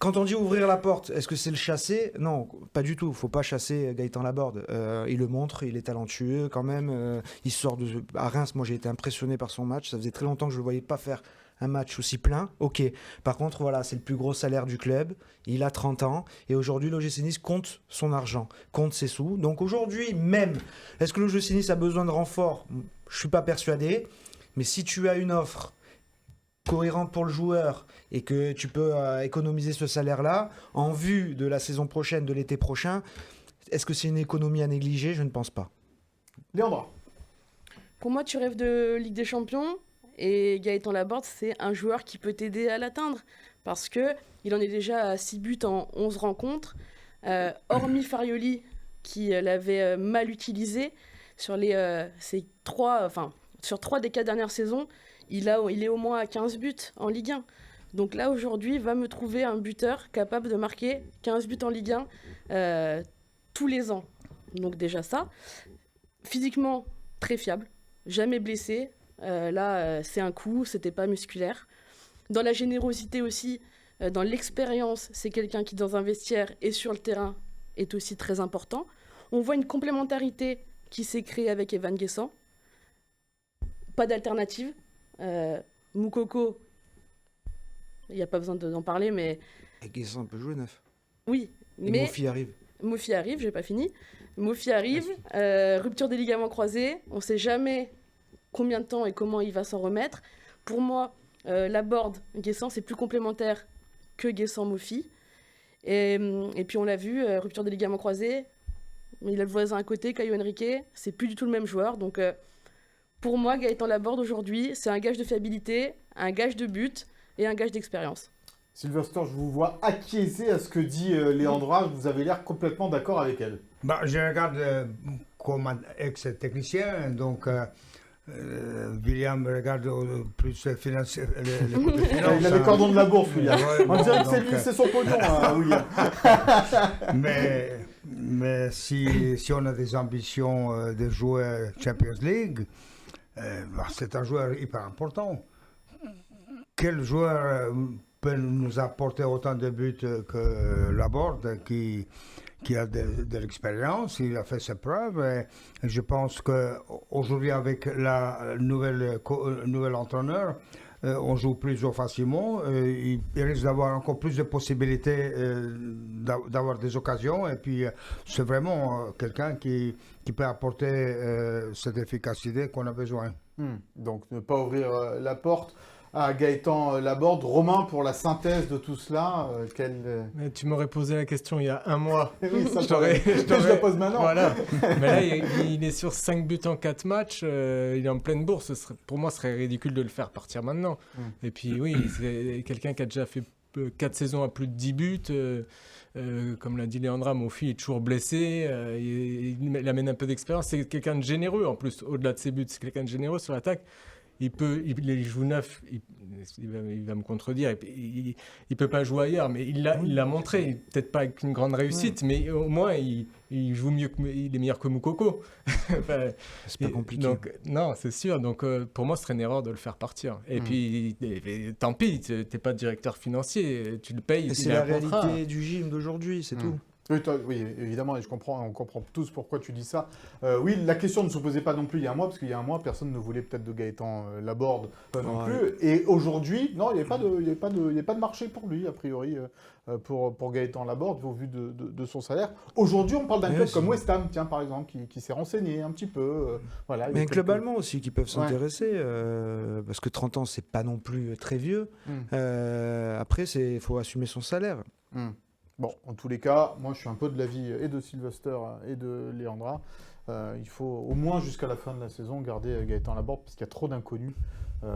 Quand on dit ouvrir la porte, est-ce que c'est le chasser? Non, pas du tout. Faut pas chasser Gaëtan Laborde. Il le montre, il est talentueux quand même. Il sort à Reims, moi j'ai été impressionné par son match. Ça faisait très longtemps que je ne le voyais pas faire un match aussi plein. Ok. Par contre, voilà, c'est le plus gros salaire du club. Il a 30 ans. Et aujourd'hui, l'OGC Nice compte son argent, compte ses sous. Donc aujourd'hui, même, est-ce que l'OGC Nice a besoin de renfort? Je ne suis pas persuadé. Mais si tu as une offre cohérente pour le joueur et que tu peux économiser ce salaire-là en vue de la saison prochaine, de l'été prochain, est-ce que c'est une économie à négliger? Je ne pense pas. Léandre? Pour moi, tu rêves de Ligue des Champions et Gaëtan Laborde, c'est un joueur qui peut t'aider à l'atteindre parce qu'il en est déjà à 6 buts en 11 rencontres. Hormis Farioli qui l'avait mal utilisé sur sur 3 des 4 dernières saisons, il est au moins à 15 buts en Ligue 1. Donc là, aujourd'hui, va me trouver un buteur capable de marquer 15 buts en Ligue 1 tous les ans. Donc déjà ça. Physiquement, très fiable. Jamais blessé. C'est un coup, c'était pas musculaire. Dans la générosité aussi, dans l'expérience, c'est quelqu'un qui, dans un vestiaire et sur le terrain, est aussi très important. On voit une complémentarité qui s'est créée avec Evan Guessant. Pas d'alternative. Moukoko, il n'y a pas besoin d'en parler, mais... Et Guessant peut jouer neuf. Oui, et mais... Mofi arrive, j'ai pas fini. Mofi arrive, rupture des ligaments croisés. On ne sait jamais combien de temps et comment il va s'en remettre. Pour moi, Laborde, Guessant, c'est plus complémentaire que Guessant-Mofi. Et puis on l'a vu, rupture des ligaments croisés. Mais il a le voisin à côté, Caio Henrique. C'est plus du tout le même joueur. Donc pour moi, Gaëtan Laborde aujourd'hui, c'est un gage de fiabilité, un gage de but et un gage d'expérience. Sylvester, je vous vois acquiescer à ce que dit Léandra. Vous avez l'air complètement d'accord avec elle. Je regarde comme un ex-technicien, donc William regarde plus financier. Il a les cordons de la bourse, William. On dirait que c'est son pognon, William. mais si on a des ambitions de jouer Champions League, c'est un joueur hyper important. Quel joueur peut nous apporter autant de buts que Laborde, qui a de l'expérience, il a fait ses preuves. Et je pense qu'aujourd'hui, avec la nouvelle entraîneur, on joue plus facilement. Il risque d'avoir encore plus de possibilités d'avoir des occasions. Et puis, c'est vraiment quelqu'un qui peut apporter cette efficacité qu'on a besoin. Donc, ne pas ouvrir la porte à Gaëtan Laborde. Romain, pour la synthèse de tout cela, Mais tu m'aurais posé la question il y a un mois. Oui, ça je la pose maintenant. Voilà. Mais là, il est sur 5 buts en 4 matchs. Il est en pleine bourse. Pour moi, ce serait ridicule de le faire partir maintenant. Et puis, oui, c'est quelqu'un qui a déjà fait 4 saisons à plus de 10 buts. Comme l'a dit Léandra, Mofi est toujours blessé. Il amène un peu d'expérience. C'est quelqu'un de généreux, en plus, au-delà de ses buts. C'est quelqu'un de généreux sur l'attaque. Il joue neuf, il va me contredire, il peut pas jouer ailleurs, mais il l'a montré, peut-être pas avec une grande réussite, mais au moins il joue mieux, il est meilleur que Moukoko. C'est pas compliqué. Donc, non, c'est sûr, donc pour moi ce serait une erreur de le faire partir. Et puis, tant pis, t'es pas directeur financier, tu le payes. C'est la réalité du gym d'aujourd'hui, c'est tout. Oui, évidemment, et on comprend tous pourquoi tu dis ça. Oui, la question ne se posait pas non plus il y a un mois, parce qu'il y a un mois, personne ne voulait peut-être de Gaëtan Laborde non plus. Et aujourd'hui, non, il n'y avait pas de marché pour lui, a priori, pour Gaëtan Laborde, au vu de son salaire. Aujourd'hui, on parle d'un club comme West Ham, tiens, par exemple, qui s'est renseigné un petit peu. Voilà, mais un club allemand aussi qui peuvent s'intéresser, parce que 30 ans, c'est pas non plus très vieux. Après, il faut assumer son salaire. Bon, en tous les cas, moi je suis un peu de l'avis et de Sylvester et de Léandra. Il faut au moins jusqu'à la fin de la saison garder Gaëtan Laborde parce qu'il y a trop d'inconnus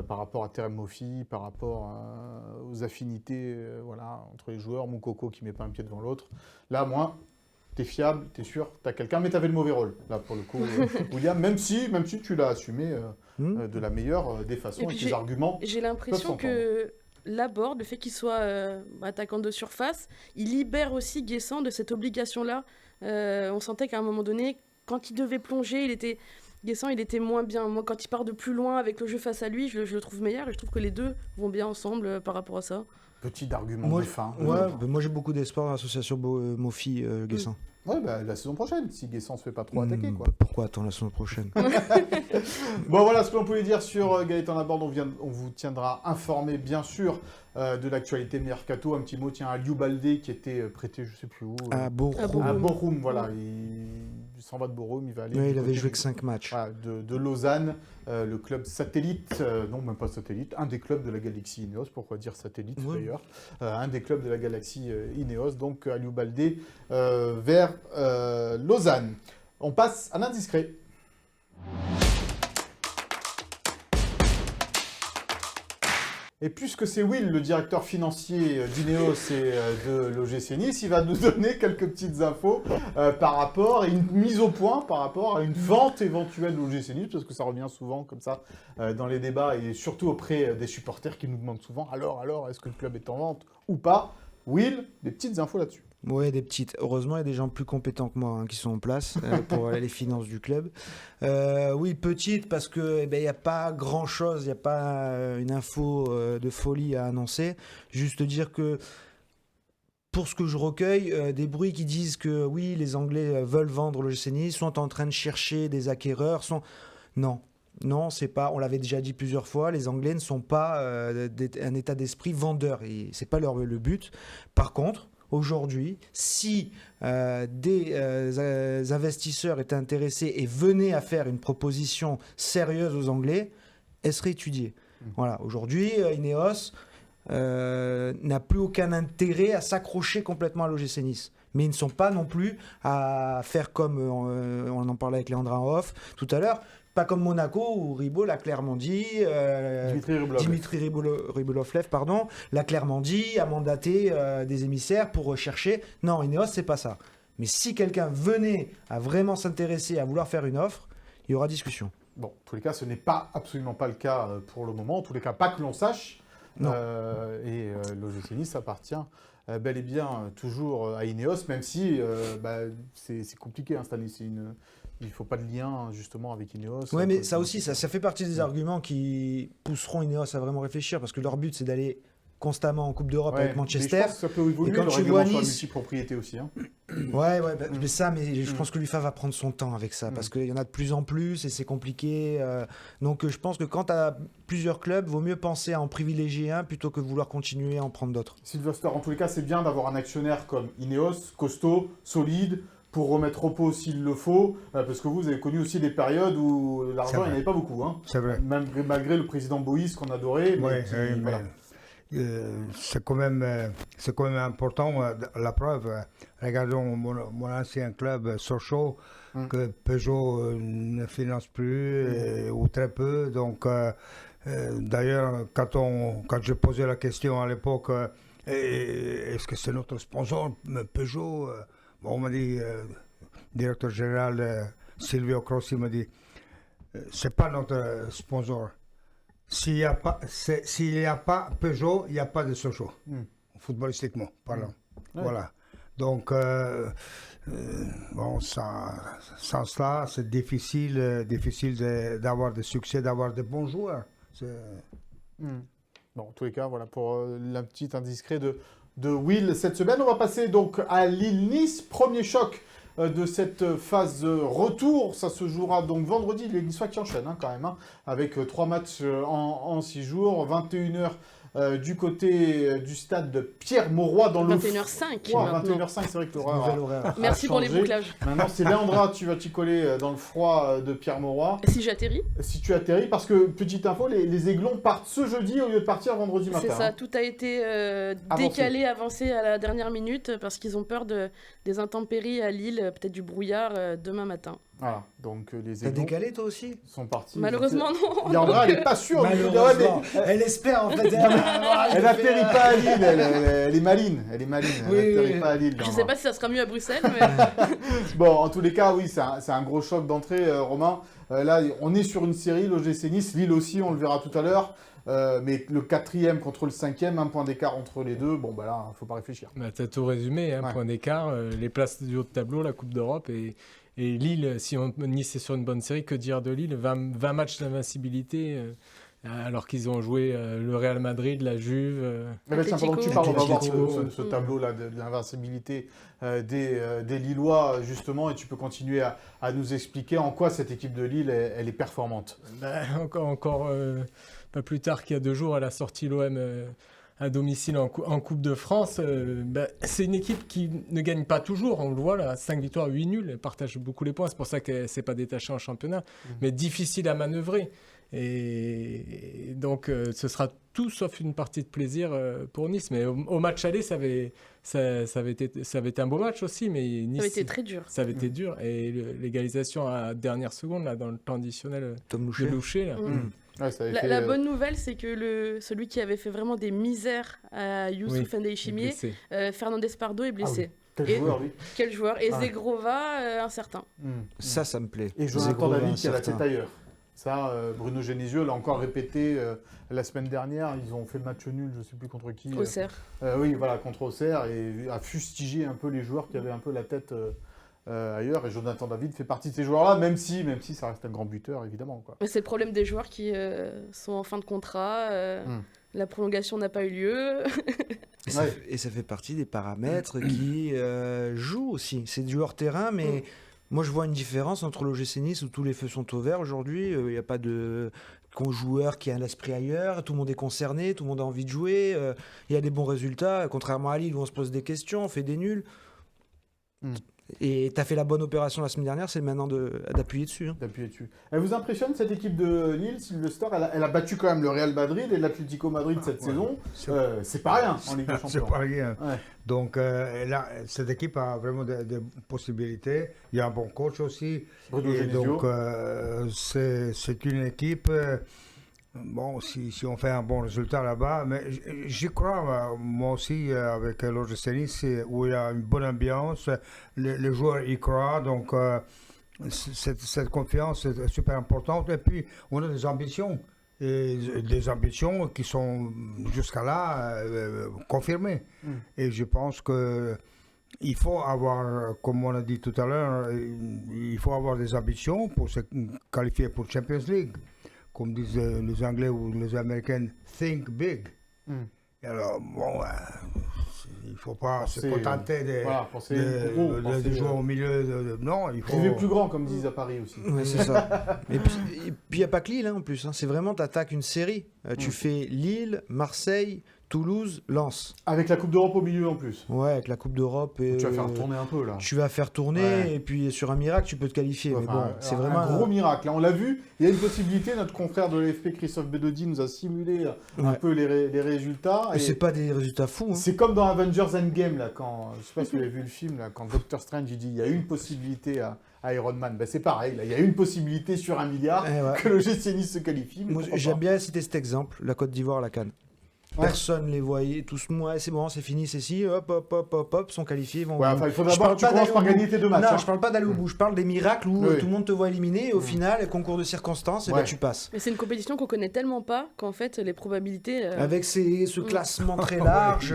par rapport à Terem Mofi, par rapport aux affinités entre les joueurs. Moukoko qui ne met pas un pied devant l'autre. Là, moi, t'es fiable, t'es sûr, t'as quelqu'un, mais t'avais le mauvais rôle. Là, pour le coup, William, même si tu l'as assumé de la meilleure des façons et tes arguments. J'ai l'impression que Laborde, le fait qu'il soit attaquant de surface, il libère aussi Guessant de cette obligation-là. On sentait qu'à un moment donné, quand il devait plonger, Guessant, il était moins bien. Moi, quand il part de plus loin avec le jeu face à lui, je le trouve meilleur et je trouve que les deux vont bien ensemble par rapport à ça. Petit argument de fin. Moi, j'ai beaucoup d'espoir dans l'association Mofi-Guessant. Ouais, la saison prochaine, si Guessant se fait pas trop attaquer. Pourquoi attendre la saison prochaine? Bon, voilà ce que l'on pouvait dire sur Gaëtan Laborde. On vous tiendra informé, bien sûr, de l'actualité mercato. Un petit mot, tiens, à Aliou Baldé qui était prêté, je sais plus où. À Bochum. À Bochum, voilà. Il s'en va de Bochum, il va aller. Oui, il avait joué que 5 matchs. Voilà, de Lausanne, le club satellite, non, même pas satellite, un des clubs de la Galaxie Ineos. Pourquoi dire satellite d'ailleurs? Un des clubs de la Galaxie Ineos. Donc, Aliou Baldé vers Lausanne. On passe à l'indiscret. Et puisque c'est Will, le directeur financier d'Ineos et de l'OGC Nice, il va nous donner quelques petites infos par rapport à une mise au point, par rapport à une vente éventuelle de l'OGC Nice, parce que ça revient souvent comme ça dans les débats et surtout auprès des supporters qui nous demandent souvent alors, est-ce que le club est en vente ou pas? Will, des petites infos là-dessus. Oui, des petites. Heureusement, il y a des gens plus compétents que moi qui sont en place pour les finances du club. Oui, petites parce que il n'y a pas grand-chose, il n'y a pas une info de folie à annoncer. Juste dire que pour ce que je recueille, des bruits qui disent que oui, les Anglais veulent vendre l'OGC Nice, sont en train de chercher des acquéreurs. Non, c'est pas. On l'avait déjà dit plusieurs fois. Les Anglais ne sont pas un état d'esprit vendeur. C'est pas le but. Par contre, aujourd'hui, si des investisseurs étaient intéressés et venaient à faire une proposition sérieuse aux Anglais, elle serait étudiée. Voilà. Aujourd'hui, Ineos n'a plus aucun intérêt à s'accrocher complètement à l'OGC Nice. Mais ils ne sont pas non plus à faire comme on en parlait avec Leandra Hoff tout à l'heure. Pas comme Monaco où Ribot l'a clairement dit, Dimitri Ribolovlev, l'a clairement dit, a mandaté des émissaires pour rechercher. Non, Ineos, c'est pas ça. Mais si quelqu'un venait à vraiment s'intéresser, à vouloir faire une offre, il y aura discussion. Bon, en tous les cas, ce n'est absolument pas le cas pour le moment. En tous les cas, pas que l'on sache. L'OGC Nice appartient bel et bien toujours à Ineos, même si c'est compliqué cette année. Il ne faut pas de lien justement avec Ineos. Oui, mais ça aussi, ça fait partie des arguments qui pousseront Ineos à vraiment réfléchir, parce que leur but, c'est d'aller constamment en Coupe d'Europe avec Manchester. Je pense que ça peut évoluer, et quand le tu règlement vois sur la Nice... multipropriété aussi. Mais je pense que l'UEFA va prendre son temps avec ça, parce qu'il y en a de plus en plus et c'est compliqué. Donc je pense que quand tu as plusieurs clubs, vaut mieux penser à en privilégier un plutôt que de vouloir continuer à en prendre d'autres. Sylvester, en tous les cas, c'est bien d'avoir un actionnaire comme Ineos, costaud, solide, pour remettre au pot s'il le faut, parce que vous avez connu aussi des périodes où l'argent, il n'y en avait pas beaucoup. Hein. C'est vrai. Même malgré le président Boïs qu'on adorait. C'est quand même important. La preuve, regardons mon ancien club Sochaux, que Peugeot ne finance plus ou très peu. Donc, d'ailleurs, quand je posais la question à l'époque, est-ce que c'est notre sponsor, Peugeot? On m'a dit, directeur général Silvio Crossi m'a dit, c'est pas notre sponsor. S'il n'y a pas Peugeot, il n'y a pas de Sochaux, footballistiquement parlant. Voilà. Donc, sans cela, c'est difficile d'avoir des succès, d'avoir de bons joueurs. Bon, en tous les cas, voilà pour la petite indiscret de Will cette semaine. On va passer donc à Lille-Nice. Premier choc de cette phase retour. Ça se jouera donc vendredi. Les Niçois qui enchaînent quand même, avec 3 matchs en 6 jours. 21h du côté du stade de Pierre-Mauroy dans le... 21h05 21h05, c'est vrai que l'horaire Merci pour les bouclages. Maintenant, c'est Léandra, tu vas t'y coller dans le froid de Pierre-Mauroy. Si j'atterris. Si tu atterris, parce que, petite info, les Aiglons partent ce jeudi au lieu de partir vendredi matin. C'est ça, tout a été décalé, avancé à la dernière minute, parce qu'ils ont peur des intempéries à Lille, peut-être du brouillard demain matin. Voilà, donc les Aiglons... T'as décalé toi aussi? Sont partis. Malheureusement, non. Léandra, elle n'est pas sûre. Elle espère en fait. Elle n'atterrit pas à Lille, elle est maline. Elle n'atterrit pas à Lille. Je ne sais pas si ça sera mieux à Bruxelles. Mais... Bon, en tous les cas, oui, c'est un gros choc d'entrée, Romain. Là, on est sur une série, l'OGC Nice, Lille aussi, on le verra tout à l'heure. Mais le 4e contre le 5e, 1 point d'écart entre les deux, bon, bah là, il ne faut pas réfléchir. Tu as tout résumé, point d'écart, les places du haut de tableau, la Coupe d'Europe et Lille, si Nice est sur une bonne série, que dire de Lille? 20 matchs d'invincibilité, alors qu'ils ont joué le Real Madrid, la Juve... Pendant que tu parles, on va voir ce tableau-là de l'invincibilité des Lillois, justement, et tu peux continuer à nous expliquer en quoi cette équipe de Lille, elle est performante. Encore pas plus tard qu'il y a 2 jours, elle a sorti l'OM... à domicile en Coupe de France, c'est une équipe qui ne gagne pas toujours, on le voit là, 5 victoires, 8 nuls, elle partage beaucoup les points, c'est pour ça qu'elle ne s'est pas détachée en championnat, mais difficile à manœuvrer. Et donc ce sera tout sauf une partie de plaisir pour Nice, mais au match aller, ça avait été un beau match aussi, mais Nice, ça avait été très dur. Ça avait été dur, et l'égalisation à dernière seconde, là, dans le temps additionnel de Louchet, là. Ouais, la bonne nouvelle, c'est que celui qui avait fait vraiment des misères à Youssouf Ndayishimiye, Fernandez Pardo, est blessé. Quel joueur, lui. Quel joueur. Et Zegrova, incertain. Ça me plaît. Et Jonathan David qui a la tête ailleurs. Ça, Bruno Genesio l'a encore répété la semaine dernière. Ils ont fait le match nul, je ne sais plus contre qui. Auxerre. Oui, voilà, contre Auxerre, et a fustigé un peu les joueurs qui avaient un peu la tête ailleurs. Et Jonathan David fait partie de ces joueurs-là, même si ça reste un grand buteur, évidemment. Quoi. Mais c'est le problème des joueurs qui sont en fin de contrat. La prolongation n'a pas eu lieu. Et ça fait partie des paramètres qui jouent aussi. C'est du hors-terrain, mais moi je vois une différence entre l'OGC Nice où tous les feux sont au vert aujourd'hui. Il n'y a pas de joueur qui a l'esprit ailleurs. Tout le monde est concerné, tout le monde a envie de jouer. Il y a des bons résultats, contrairement à Lille où on se pose des questions, on fait des nuls. Et tu as fait la bonne opération la semaine dernière, c'est maintenant d'appuyer dessus. Hein. D'appuyer dessus. Elle vous impressionne cette équipe de Lille, Sylvester? Elle a battu quand même le Real Madrid et l'Atlético Madrid cette saison. C'est pas rien en Ligue des Champions. C'est pas rien. Ouais. Donc là, cette équipe a vraiment des possibilités. Il y a un bon coach aussi. Et donc c'est une équipe. Bon, si on fait un bon résultat là-bas, mais j'y crois, moi aussi, avec l'OGC Nice, où il y a une bonne ambiance, les joueurs y croient, donc cette confiance est super importante. Et puis, on a des ambitions, et des ambitions qui sont jusqu'à là confirmées. Et je pense que il faut avoir, comme on a dit tout à l'heure, il faut avoir des ambitions pour se qualifier pour Champions League. Comme disent les Anglais ou les Américains, think big. Alors, bon, il ne faut pas se contenter de jouer au milieu. Non, il faut... Rêver plus grand, comme disent à Paris aussi. Ouais, c'est ça. Et puis, il n'y a pas que Lille, hein, en plus. Hein. C'est vraiment, tu attaques une série. Tu fais Lille, Marseille, Toulouse, Lens. Avec la Coupe d'Europe au milieu en plus. Ouais, avec la Coupe d'Europe. Et tu vas faire tourner un peu là. Tu vas faire tourner et puis sur un miracle, tu peux te qualifier. Mais bon, c'est vraiment un gros miracle. Là, on l'a vu, il y a une possibilité. Notre confrère de l'AFP, Christophe Bedodi, nous a simulé un peu les résultats. Et c'est pas des résultats fous. Hein. C'est comme dans Avengers Endgame, là, quand, je sais pas si vous avez vu le film, là, quand Doctor Strange il dit il y a une possibilité à Iron Man. Ben, c'est pareil, là, il y a une possibilité sur 1 milliard que le GC Nice se qualifie. Moi, j'aime bien citer cet exemple, la Côte d'Ivoire, la CAN. Personne les voyait, tous c'est bon, c'est fini, c'est si, hop, sont qualifiés. Vont, il faut d'abord tu commences par gagner tes 2 matchs. Non, je parle pas d'aller au bout, je parle des miracles où tout le monde te voit éliminer et au final, concours de circonstances, et tu passes. Mais c'est une compétition qu'on connaît tellement pas qu'en fait, les probabilités. Avec ce classement très large.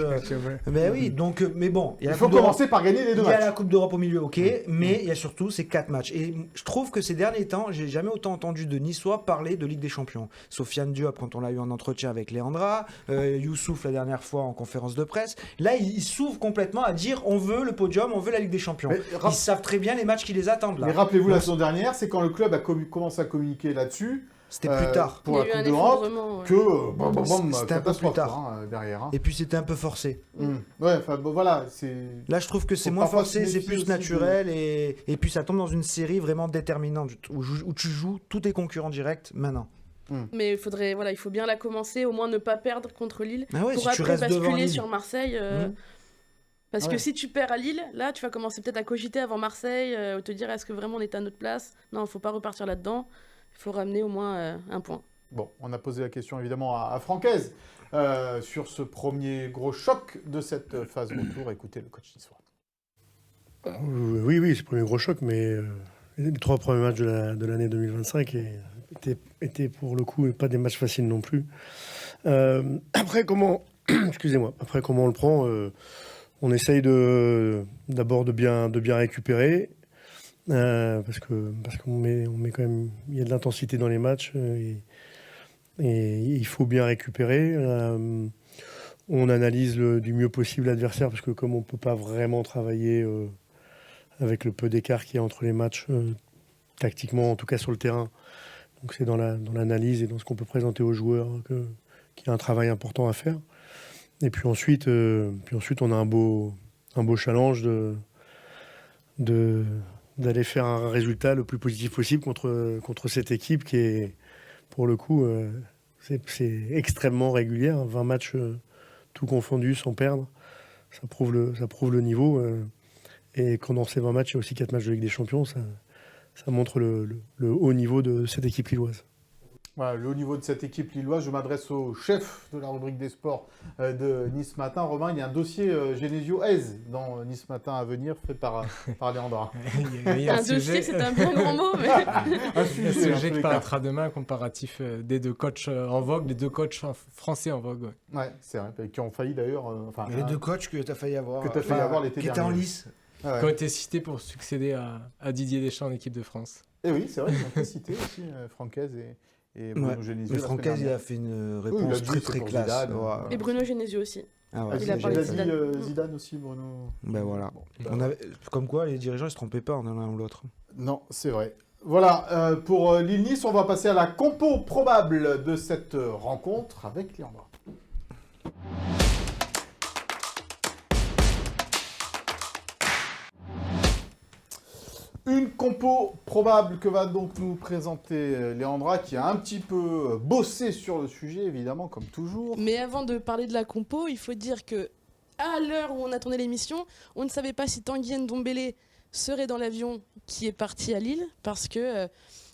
Mais oui, donc, mais bon. Il faut commencer par gagner les 2 matchs. Il y a la Coupe d'Europe au milieu, ok, mais il y a surtout ces 4 matchs. Et je trouve que ces derniers temps, j'ai jamais autant entendu de Niçois parler de Ligue des Champions. Sofiane Diop, quand on l'a eu en entretien avec Léandra, Youssouf la dernière fois en conférence de presse. Là, ils s'ouvrent complètement à dire on veut le podium, on veut la Ligue des Champions. Ils savent très bien les matchs qui les attendent là. Mais rappelez-vous la saison dernière, c'est quand le club a commencé à communiquer là-dessus. C'était plus tard. Pour la Coupe d'Europe que c'était un peu plus tard. Derrière. Hein. Et puis c'était un peu forcé. Voilà. Là, je trouve que c'est moins forcé, c'est plus naturel et puis ça tombe dans une série vraiment déterminante où tu joues tous tes concurrents directs maintenant. Mais il faut bien la commencer, au moins ne pas perdre contre Lille, pour si après basculer sur Marseille. Parce que si tu perds à Lille, là, tu vas commencer peut-être à cogiter avant Marseille, te dire est-ce que vraiment on est à notre place? Non, il ne faut pas repartir là-dedans. Il faut ramener au moins un point. Bon, on a posé la question évidemment à Francaise sur ce premier gros choc de cette phase retour. Écoutez le coach niçois. Oui, c'est le premier gros choc, mais les 3 premiers matchs de l'année 2025 étaient pour le coup pas des matchs faciles non plus. Après comment on le prend, on essaye d'abord de bien récupérer parce qu'on met quand même, il y a de l'intensité dans les matchs et il faut bien récupérer. On analyse du mieux possible l'adversaire parce que comme on peut pas vraiment travailler avec le peu d'écart qu'il y a entre les matchs tactiquement, en tout cas sur le terrain. Donc c'est dans l'analyse et dans ce qu'on peut présenter aux joueurs qu'il y a un travail important à faire. Et puis ensuite on a un beau challenge d'aller faire un résultat le plus positif possible contre cette équipe qui est, pour le coup, c'est extrêmement régulière. 20 matchs tout confondus sans perdre. Ça prouve le niveau. Et quand dans ces 20 matchs, il y a aussi 4 matchs de Ligue des Champions, ça montre le haut niveau de cette équipe lilloise. Voilà, au niveau de cette équipe lilloise, je m'adresse au chef de la rubrique des sports de Nice Matin. Romain, il y a un dossier Genesio-Aise dans Nice Matin à venir, fait par Léandra. Un dossier, c'est un bien grand mot, mais... Un Il y a un sujet sujet qui paraîtra demain, comparatif des deux coachs en vogue, les deux coachs français en vogue. Ouais, c'est vrai, qui ont failli d'ailleurs... Et les deux coachs que tu as failli avoir. Que tu as failli avoir l'été dernier. Qui étaient en lice. Ah ouais. Qui ont été cités pour succéder à Didier Deschamps en équipe de France. Et oui, c'est vrai qu'ils ont été cités aussi, Francaise et Bruno Genesio. Mais Francaise, il a fait une réponse très classe. Zidane, Et Bruno Genesio aussi. Ah ouais, il a parlé de dit Zidane aussi, Bruno. Ben voilà. Bon, comme quoi, les dirigeants ne se trompaient pas en l'un ou l'autre. Non, c'est vrai. Voilà, pour Lille-Nice, on va passer à la compo probable de cette rencontre avec Léandra. Une compo probable que va donc nous présenter Léandra, qui a un petit peu bossé sur le sujet, évidemment, comme toujours. Mais avant de parler de la compo, il faut dire que à l'heure où on attendait l'émission, on ne savait pas si Tanguy Ndombele serait dans l'avion qui est parti à Lille, parce que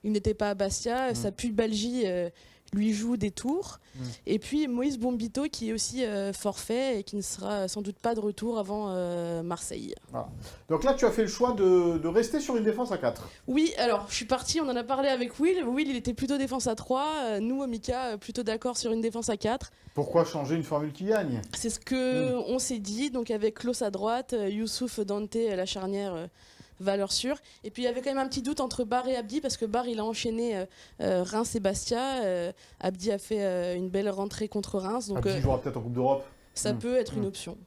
il n'était pas à Bastia, sa pubalgie lui joue des tours. Et puis Moïse Bombito qui est aussi forfait et qui ne sera sans doute pas de retour avant Marseille. Voilà. Donc là, tu as fait le choix de rester sur une défense à 4. Oui, alors je suis partie, on en a parlé avec Will. Will, il était plutôt défense à 3. Nous, Mika, plutôt d'accord sur une défense à 4. Pourquoi changer une formule qui gagne? C'est ce que on s'est dit, donc avec Klaus à droite, Youssouf, Dante, la charnière... valeur sûre. Et puis il y avait quand même un petit doute entre Barre et Abdi, parce que Barre il a enchaîné Reims et Bastia. Abdi a fait une belle rentrée contre Reims. Donc, Abdi jouera peut-être en Coupe d'Europe. Ça peut être une option.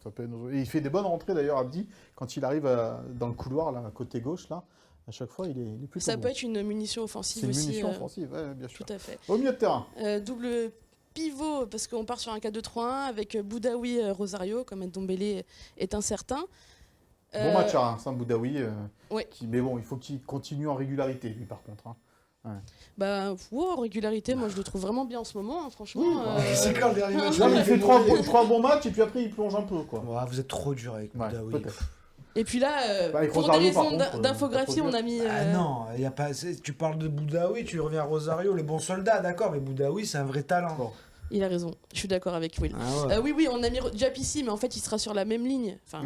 Ça peut être... Et il fait des bonnes rentrées d'ailleurs, Abdi, quand il arrive dans le couloir, là, côté gauche, là. À chaque fois, il est plutôt Ça bon. peut être une munition offensive C'est une aussi. munition offensive, ouais, bien sûr. Tout à fait. Au milieu de terrain. Double pivot, parce qu'on part sur un 4-2-3-1 avec Boudaoui Rosario, comme Ndombele est incertain. Bon match à Reims, Boudaoui. Ouais. Mais bon, il faut qu'il continue en régularité, lui, par contre. Hein. Ouais. Bah, en régularité, moi je le trouve vraiment bien en ce moment, hein, franchement. C'est quand le dernier match? Non, mais il fait trois bons matchs et puis après il plonge un peu, quoi. Ouais, vous êtes trop dur avec Boudaoui. Et puis là, avec pour Rosario, des raisons par contre, d'infographie, on a mis... Ah non, y a pas... tu parles de Boudaoui, tu reviens à Rosario, les bons soldats, d'accord, mais Boudaoui, c'est un vrai talent. Bon. Il a raison, je suis d'accord avec Will. Ah ouais. Oui, on a mis Diap ici, mais en fait, il sera sur la même ligne, enfin,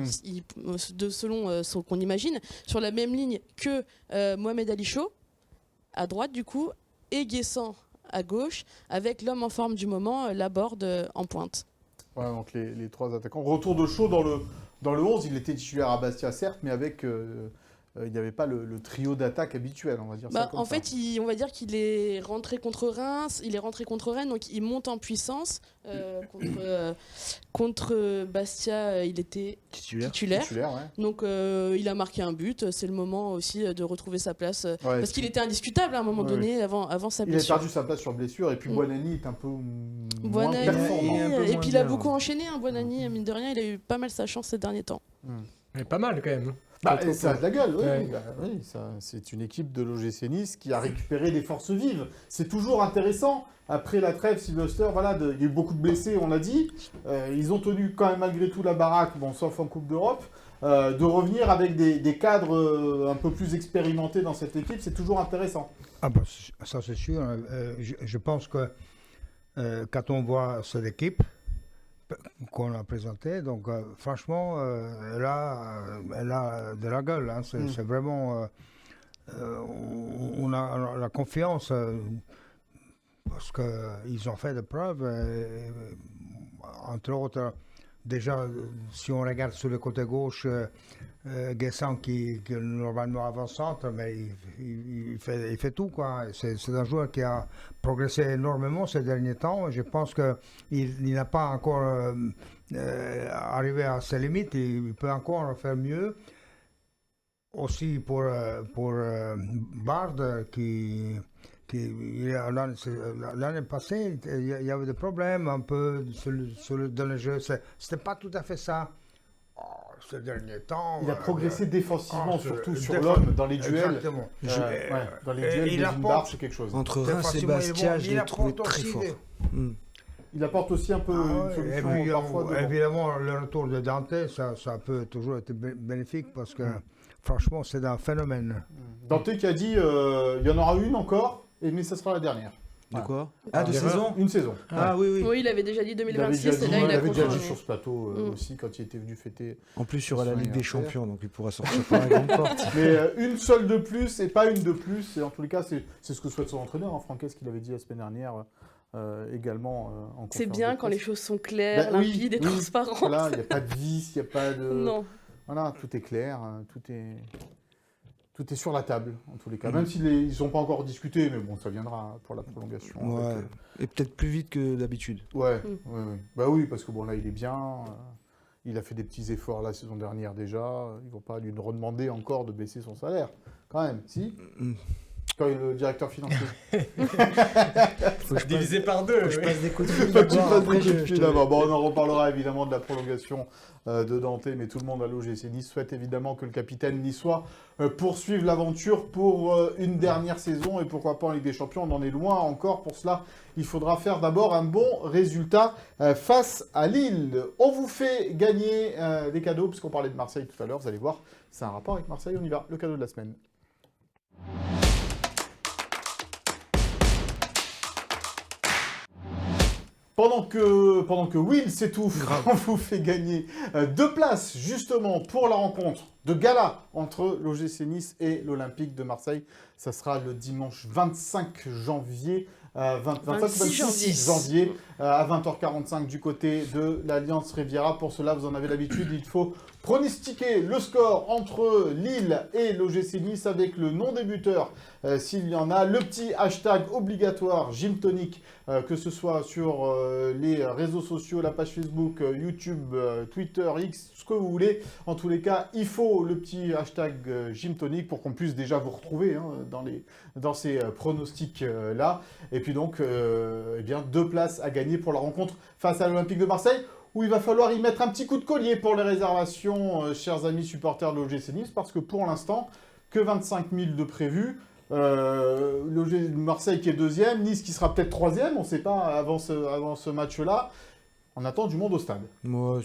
selon ce qu'on imagine, sur la même ligne que Mohamed Ali Chaud, à droite du coup, et Guessant à gauche, avec l'homme en forme du moment, Laborde en pointe. Ouais, donc les trois attaquants. Retour de Chaud dans le 11, il était titulaire à Bastia, certes, mais avec... il n'y avait pas le trio d'attaque habituel, on va dire ça comme en ça. fait, on va dire qu'il est rentré contre Reims, il est rentré contre Rennes, donc il monte en puissance. Contre Bastia, il était titulaire. Ouais. Donc il a marqué un but. C'est le moment aussi de retrouver sa place. Parce qu'il était indiscutable à un moment donné avant sa blessure. Il a perdu sa place sur blessure, et puis Buonanni est un peu moins performant. Et puis il a beaucoup enchaîné, Buonanni, mine de rien, il a eu pas mal sa chance ces derniers temps. Mais pas mal quand même. Ça a de la gueule, oui. Ouais. Oui, c'est une équipe de l'OGC Nice qui a récupéré des forces vives. C'est toujours intéressant. Après la trêve, Sylvester, voilà, il y a eu beaucoup de blessés, on l'a dit. Ils ont tenu quand même malgré tout la baraque, bon, sauf en Coupe d'Europe. De revenir avec des cadres un peu plus expérimentés dans cette équipe, c'est toujours intéressant. Ah bah, ça c'est sûr. Je pense que quand on voit cette équipe qu'on a présentée, donc franchement, elle a de la gueule. Hein, c'est vraiment... on a la confiance parce qu'ils ont fait des preuves. Entre autres, déjà, si on regarde sur le côté gauche, Guessant qui est normalement avant-centre, mais il fait tout, quoi. C'est un joueur qui a progressé énormément ces derniers temps. Je pense qu'il n'a pas encore arrivé à ses limites. Il peut encore faire mieux. Aussi pour Bard, l'année passée, il y avait des problèmes un peu dans le jeu. C'était pas tout à fait ça. Ces derniers temps... Il a progressé défensivement, surtout sur l'homme, dans les duels. Exactement. Dans les duels, il apporte c'est quelque chose. Entre Reims et Bastia, je l'ai trouvé très fort. Il apporte aussi un peu une solution parfois. Évidemment, le retour de Dante, ça peut toujours être bénéfique parce que franchement, c'est un phénomène. Dante qui a dit il y en aura une encore, mais ça sera la dernière. De quoi de l'erreur. saison. Une saison. Ah oui. Oui, il avait déjà dit Il avait 2026 déjà et dit, là, il a déjà dit confirmé. sur ce plateau aussi quand il était venu fêter. En plus, il y aura la Ligue des Après. Champions, donc il pourra sortir par la grande porte. Mais une seule de plus et pas une de plus. Et en tous les cas, c'est ce que souhaite son entraîneur, Franquès, qu'il avait dit la semaine dernière également en conférence C'est bien de quand presse. les choses sont claires, Bah, oui, limpides et oui. transparentes. Voilà, il n'y a pas de vice, il n'y a pas de... Non. Voilà, tout est clair, tout est sur la table, en tous les cas. Même s'ils ne sont pas encore discutés, mais bon, ça viendra pour la prolongation. Ouais. avec, Et peut-être plus vite que d'habitude. ouais. Bah oui, parce que bon, là, il est bien. Il a fait des petits efforts la saison dernière déjà. Ils ne vont pas lui redemander encore de baisser son salaire. Quand même, si Quand il est le directeur financier. Faut que je Divisé par deux. Faut que je oui. passe des coups de fil. Faut que tu d'abord, fasses après, des coups de je fil te- d'abord. Bon, on en reparlera évidemment de la prolongation de Dante, mais tout le monde à l'OGC Nice souhaite évidemment que le capitaine niçois poursuive l'aventure pour une dernière saison et pourquoi pas en Ligue des Champions. On en est loin encore. Pour cela, il faudra faire d'abord un bon résultat face à Lille. On vous fait gagner des cadeaux, puisqu'on parlait de Marseille tout à l'heure. Vous allez voir, c'est un rapport avec Marseille. On y va. Le cadeau de la semaine. Pendant que Will s'étouffe, on vous fait gagner 2 places justement pour la rencontre de gala entre l'OGC Nice et l'Olympique de Marseille. Ça sera le dimanche 25 janvier. 26 janvier à 20h45 du côté de l'Alliance Riviera. Pour cela, vous en avez l'habitude, il faut pronostiquer le score entre Lille et l'OGC Nice avec le nom des buteurs, s'il y en a, le petit hashtag obligatoire Gymtonic, que ce soit sur les réseaux sociaux, la page Facebook, YouTube, Twitter, X, ce que vous voulez. En tous les cas, il faut le petit hashtag Gymtonic pour qu'on puisse déjà vous retrouver dans ces pronostics-là. Et puis donc, eh bien, 2 places à gagner pour la rencontre face à l'Olympique de Marseille, où il va falloir y mettre un petit coup de collier pour les réservations, chers amis supporters de l'OGC Nice, parce que pour l'instant, que 25 000 de prévus. L'OGC Marseille qui est 2e, Nice qui sera peut-être 3e, on ne sait pas avant ce match-là. On attend du monde au stade. Moi,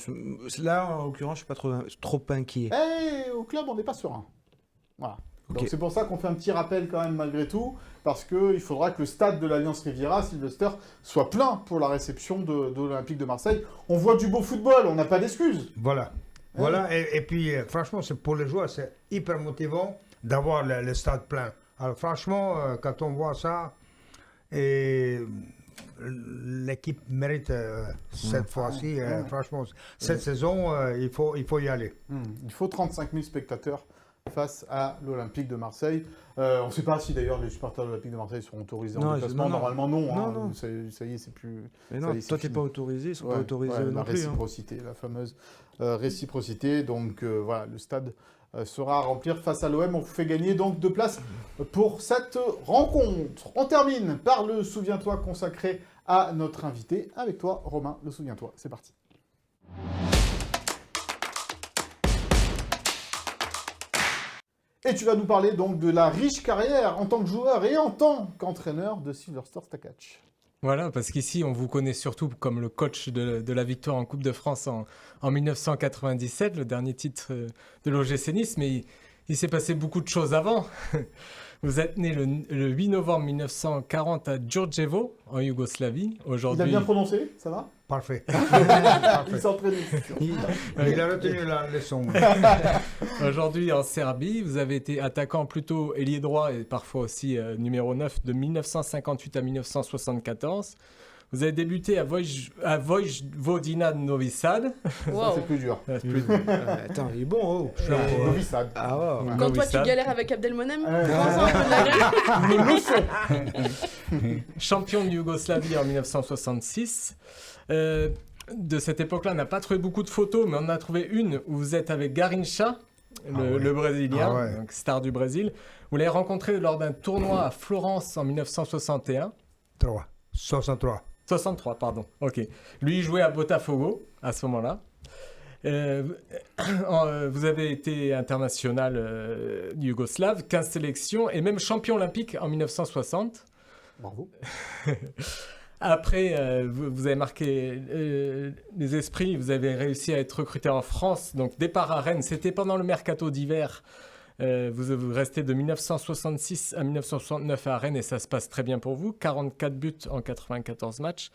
là, en l'occurrence, je ne suis pas trop inquiet. Et au club, on n'est pas serein. Voilà. Ok. Donc c'est pour ça qu'on fait un petit rappel quand même malgré tout, parce qu'il faudra que le stade de l'Alliance Riviera, Sylvester, soit plein pour la réception de l'Olympique de Marseille. On voit du beau football, on n'a pas d'excuses. Voilà. Voilà, et puis franchement, pour les joueurs, c'est hyper motivant d'avoir le stade plein. Alors franchement, quand on voit ça, et l'équipe mérite cette fois-ci, franchement, cette saison, il faut y aller. Il faut 35 000 spectateurs face à l'Olympique de Marseille. On ne sait pas si d'ailleurs les supporters de l'Olympique de Marseille seront autorisés en déplacement. Normalement non. Non. Ça y est, c'est plus... Mais ça non, y est, c'est toi, tu n'es fini. pas autorisé, ils ne sont pas autorisés la non plus. Hein. réciprocité, la fameuse réciprocité. Donc voilà, le stade sera à remplir face à l'OM. On vous fait gagner donc 2 places pour cette rencontre. On termine par le Souviens-toi consacré à notre invité. Avec toi, Romain, le Souviens-toi. C'est parti. Et tu vas nous parler donc de la riche carrière en tant que joueur et en tant qu'entraîneur de Sylvester Stakac. Voilà, parce qu'ici, on vous connaît surtout comme le coach de la victoire en Coupe de France en 1997, le dernier titre de l'OGC Nice, mais il s'est passé beaucoup de choses avant. Vous êtes né le 8 novembre 1940 à Đurđevo, en Yougoslavie. Il a bien prononcé, ça va? Parfait. Il s'entraîne, c'est sûr. Il a retenu la leçon. Aujourd'hui en Serbie, vous avez été attaquant plutôt ailier droit et parfois aussi numéro 9 de 1958 à 1974. Vous avez débuté à Vojvodina Novi Sad. Ça, c'est plus dur. Attends, il est bon, oh. Novi Sad. Ah ouais. Quand Novi toi tu Sad. galères avec Abdelmonem, Ouais. prends-en un peu de la graine. Champion de Yougoslavie en 1966. De cette époque-là, on n'a pas trouvé beaucoup de photos, mais on en a trouvé une où vous êtes avec Garrincha, le Brésilien, donc star du Brésil. Vous l'avez rencontré lors d'un tournoi à Florence en 1961. 63, pardon. Ok. Lui, il jouait à Botafogo à ce moment-là. Vous avez été international yougoslave, 15 sélections et même champion olympique en 1960. Bravo. Après, vous avez marqué les esprits, vous avez réussi à être recruté en France. Donc, départ à Rennes, c'était pendant le mercato d'hiver Vous restez de 1966 à 1969 à Rennes et ça se passe très bien pour vous. 44 buts en 94 matchs.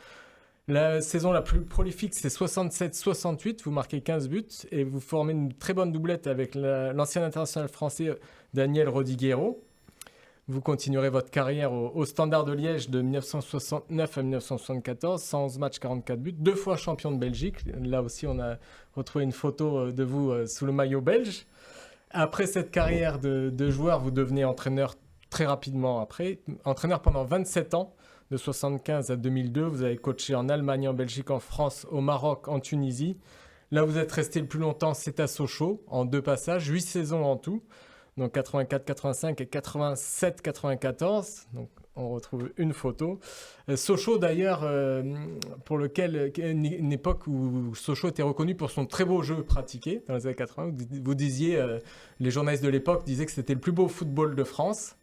La saison la plus prolifique, c'est 67-68. Vous marquez 15 buts et vous formez une très bonne doublette avec l'ancien international français Daniel Rodiguero. Vous continuerez votre carrière au Standard de Liège de 1969 à 1974, 111 matchs, 44 buts, 2 fois champion de Belgique. Là aussi, on a retrouvé une photo de vous sous le maillot belge. Après cette carrière de joueur, vous devenez entraîneur très rapidement après. Entraîneur pendant 27 ans, de 1975 à 2002. Vous avez coaché en Allemagne, en Belgique, en France, au Maroc, en Tunisie. Là, vous êtes resté le plus longtemps, c'est à Sochaux, en 2 passages, 8 saisons en tout. Donc 84-85 et 87-94. Donc on retrouve une photo. Sochaux d'ailleurs, pour lequel une époque où Sochaux était reconnu pour son très beau jeu pratiqué dans les années 80. Vous disiez, les journalistes de l'époque disaient que c'était le plus beau football de France.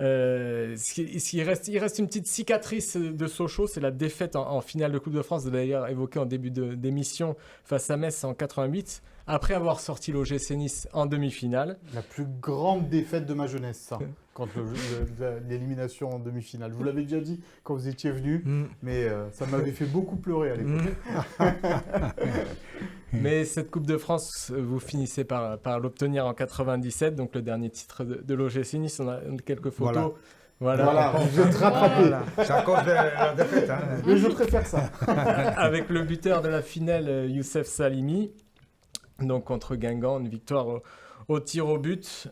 Il reste une petite cicatrice de Sochaux, c'est la défaite en finale de Coupe de France, d'ailleurs évoquée en début d'émission face à Metz en 88, après avoir sorti l'OGC Nice en demi-finale. La plus grande défaite de ma jeunesse, ça, quand l'élimination en demi-finale. Vous l'avez déjà dit quand vous étiez venu, mais ça m'avait fait beaucoup pleurer à l'époque. Mais cette Coupe de France, vous finissez par l'obtenir en 97, donc le dernier titre de l'OGC Nice. On a quelques photos. Voilà, vous êtes rattrapé. C'est à cause de la défaite. Hein. Mais je préfère ça. Avec le buteur de la finale, Youssef Salimi, donc contre Guingamp, une victoire au tir au but.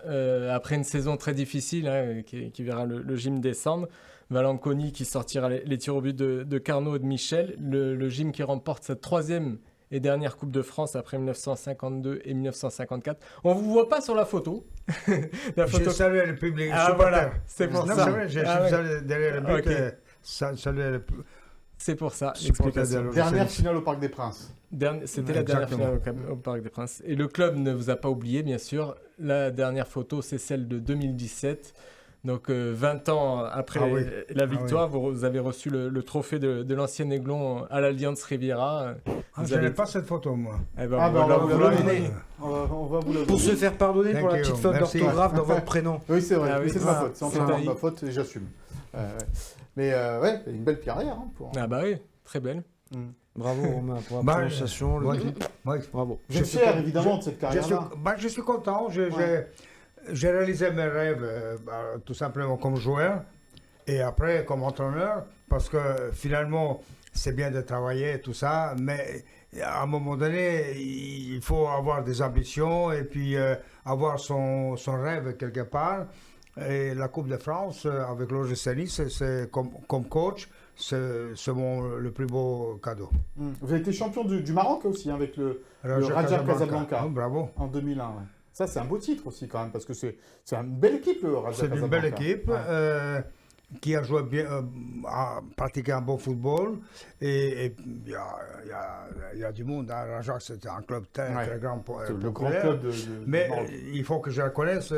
Après une saison très difficile, qui verra le gym descendre. Valanconi qui sortira les tirs au but de Carnot et de Michel. Le gym qui remporte sa 3e et dernière Coupe de France après 1952 et 1954. On ne vous voit pas sur la photo. J'ai salué le public. Ah voilà, c'est pour ça. C'est vrai, j'ai salué derrière le but. C'est pour ça. Dernière finale au Parc des Princes. C'était la dernière finale au Parc des Princes. Et le club ne vous a pas oublié, bien sûr. La dernière photo, c'est celle de 2017. Donc 20 ans après la victoire, vous avez reçu le trophée de l'ancien Aiglon à l'Alliance Riviera. Je n'avais pas cette photo, moi. Eh ben, on va vous la donner. On va vous la Pour se faire pardonner pour la petite faute d'orthographe dans votre prénom. Oui, c'est vrai. C'est de ma faute. C'est entièrement de ma faute et j'assume. Mais ouais, une belle carrière. Ah bah oui, très belle. Bravo Romain pour la prononciation. Bravo. Vous êtes fier évidemment de cette carrière-là. Je suis content. J'ai réalisé mes rêves tout simplement comme joueur et après comme entraîneur parce que finalement c'est bien de travailler tout ça, mais à un moment donné il faut avoir des ambitions et puis avoir son rêve quelque part. Et la Coupe de France avec l'OGC Nice, c'est comme coach, c'est le plus beau cadeau. Vous avez été champion du Maroc aussi avec le Raja Casablanca bravo. En 2001. Ouais. Ça, c'est un beau titre aussi quand même, parce que c'est une belle équipe, le Raja Casablanca. C'est une belle équipe qui a joué bien, a pratiqué un bon football. Et il y a du monde. Hein. Raja, c'est un club très grand. Le grand club de Mais Maroc. Il faut que je reconnaisse,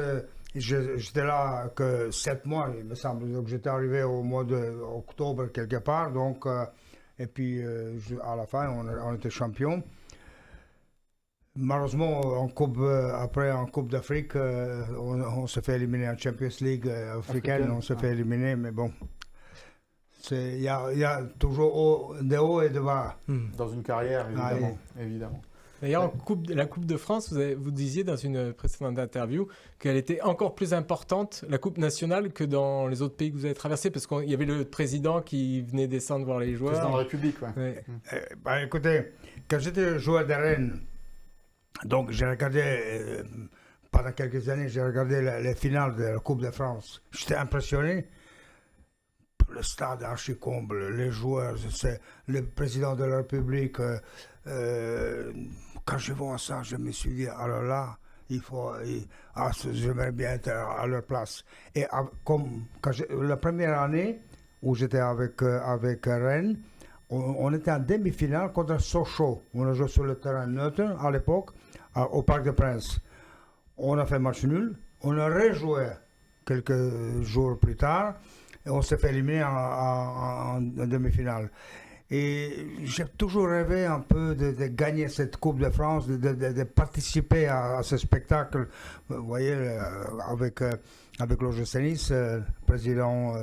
j'étais là que 7 mois, il me semble. Donc j'étais arrivé au mois d'octobre quelque part. Donc, et puis à la fin, on était champion. Malheureusement, après en Coupe d'Afrique, on s'est fait éliminer en Champions League africaine, on s'est fait éliminer, mais bon, il y a toujours des hauts et des bas. Dans une carrière, évidemment. D'ailleurs, la Coupe de France, vous disiez dans une précédente interview qu'elle était encore plus importante, la Coupe nationale, que dans les autres pays que vous avez traversés, parce qu'il y avait le président qui venait descendre voir les joueurs. Président de la République, écoutez, quand j'étais joueur de Rennes, donc j'ai regardé, pendant quelques années, j'ai regardé les finales de la Coupe de France. J'étais impressionné. Le stade archi-comble, les joueurs, c'est le président de la République. Quand je vois ça, je me suis dit, alors là, j'aimerais bien être à leur place. Et la première année où j'étais avec Rennes, on était en demi-finale contre Sochaux. On a joué sur le terrain neutre à l'époque, au Parc des Princes. On a fait match nul. On a rejoué quelques jours plus tard et on s'est fait éliminer en demi-finale. Et j'ai toujours rêvé un peu de gagner cette Coupe de France, de participer à ce spectacle. Vous voyez, avec l'OGC Nice, président,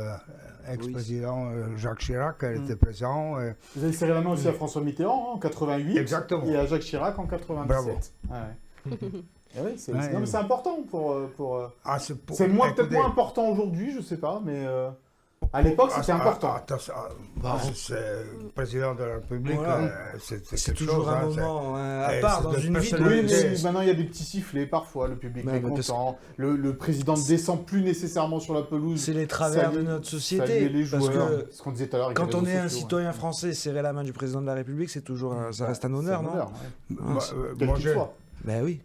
ex-président Jacques Chirac était présent. Vous avez serré la main aussi à François Mitterrand en 88. Exactement. Et à Jacques Chirac en 97. Bravo. Oui, c'est Ouais. non, mais c'est important pour... Ah, C'est peut-être moins important aujourd'hui, je sais pas, mais à l'époque c'était important. C'est président de la République, Voilà. c'est C'est quelque toujours chose, un hein, moment à et part c'est dans de une vie. personnalité. Oui, mais maintenant il y a des petits sifflets parfois, le public Ouais, est mais parce content, le président ne descend plus nécessairement sur la pelouse. C'est les travers de Saluer- notre saluer société. les Parce joueurs. que Ce qu'on disait tout à l'heure avec quand les on réseaux est un sociaux, citoyen français, serrer la main du président de la République, c'est toujours, ça reste un honneur, non? Moi, Quel moi, qu'il j'ai- soit. Ben oui.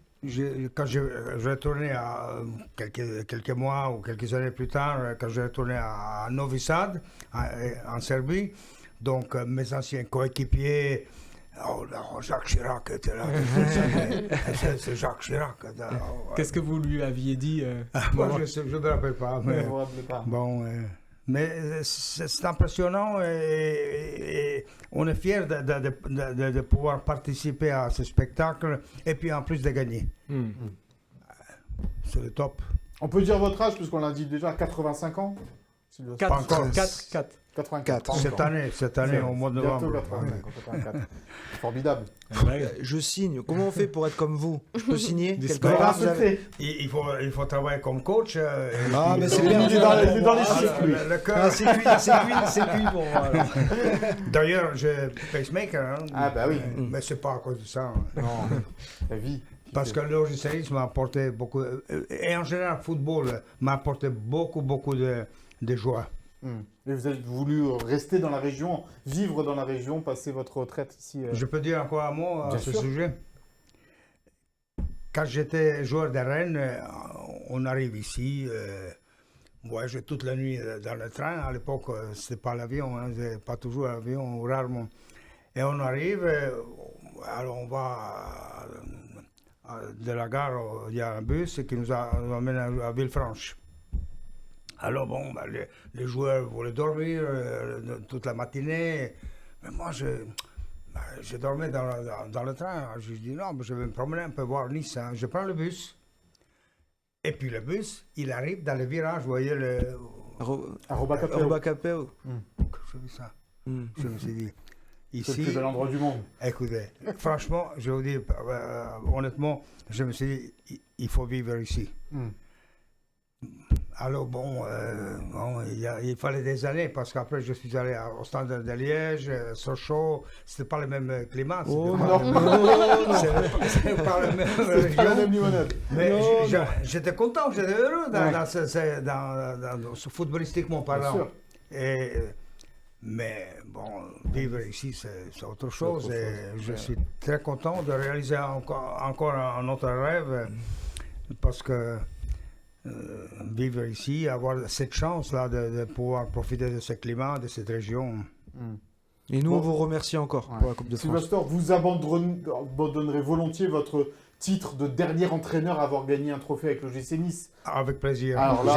Quand j'ai retourné quelques mois ou quelques années plus tard, quand j'ai retourné à Novi Sad, en Serbie, donc mes anciens coéquipiers, Jacques Chirac était là. C'est Jacques Chirac. Qu'est-ce que vous lui aviez dit Moi, je ne me rappelle pas. Ne Mais, vous rappelez pas. bon, mais c'est impressionnant et on est fiers de pouvoir participer à ce spectacle et puis en plus de gagner. C'est le top. On peut dire votre âge, puisqu'on l'a dit déjà, 85 ans Sylvestre. 4, encore. 4. 84. Cette année au mois de Bientôt novembre. 84. Formidable. Je signe. Comment on fait pour être comme vous? Je peux signer quelque C'est part, un vous avez- secret. Il faut travailler comme coach. Ah, mais c'est Il bien. est dans les chiffres, lui. Le cœur. Ah, c'est cuit pour moi. alors. D'ailleurs, j'ai pacemaker. Hein, Ah, bah oui. Mais c'est pas à cause de ça. Hein. Non, la vie. Parce que le logicialisme m'a apporté beaucoup. Et en général, le football m'a apporté beaucoup de joie. Et vous avez voulu rester dans la région, vivre dans la région, passer votre retraite ici. Je peux dire encore un mot à Bien ce sûr. sujet. Quand j'étais joueur de Rennes, on arrive ici. Moi, j'ai toute la nuit dans le train. À l'époque, c'était pas l'avion, hein, c'était pas toujours l'avion, rarement. Et on arrive, alors on va de la gare, il y a un bus qui nous amène à Villefranche. Alors bon, les joueurs voulaient dormir toute la matinée. Mais moi, je dormais dans le train. Je dis non, je vais me promener un peu voir Nice. Hein. Je prends le bus. Et puis le bus, il arrive dans le virage. Vous voyez le... Robacapéo. J'ai vu ça. Je me suis dit, C'est le ici, plus bel endroit du monde. écoutez, franchement, je vous dis, honnêtement, je me suis dit, il faut vivre ici. Alors bon, il fallait des années parce qu'après je suis allé au Standard de Liège, Sochaux, c'était pas le même climat. Oh, C'était pas le même C'est pas la région. même limonade. Mais j'étais content, j'étais heureux dans ce footballistiquement Bien parlant. sûr. Mais bon, vivre ici, c'est autre chose. autre Et chose, je ouais. suis très content de réaliser encore un autre rêve parce que vivre ici, avoir cette chance-là de pouvoir profiter de ce climat, de cette région. Et nous, Bon. on vous remercie encore Ouais. pour la Coupe de France. Sylvester, vous abandonnerez volontiers votre titre de dernier entraîneur à avoir gagné un trophée avec l'OGC Nice. Avec plaisir. Alors là,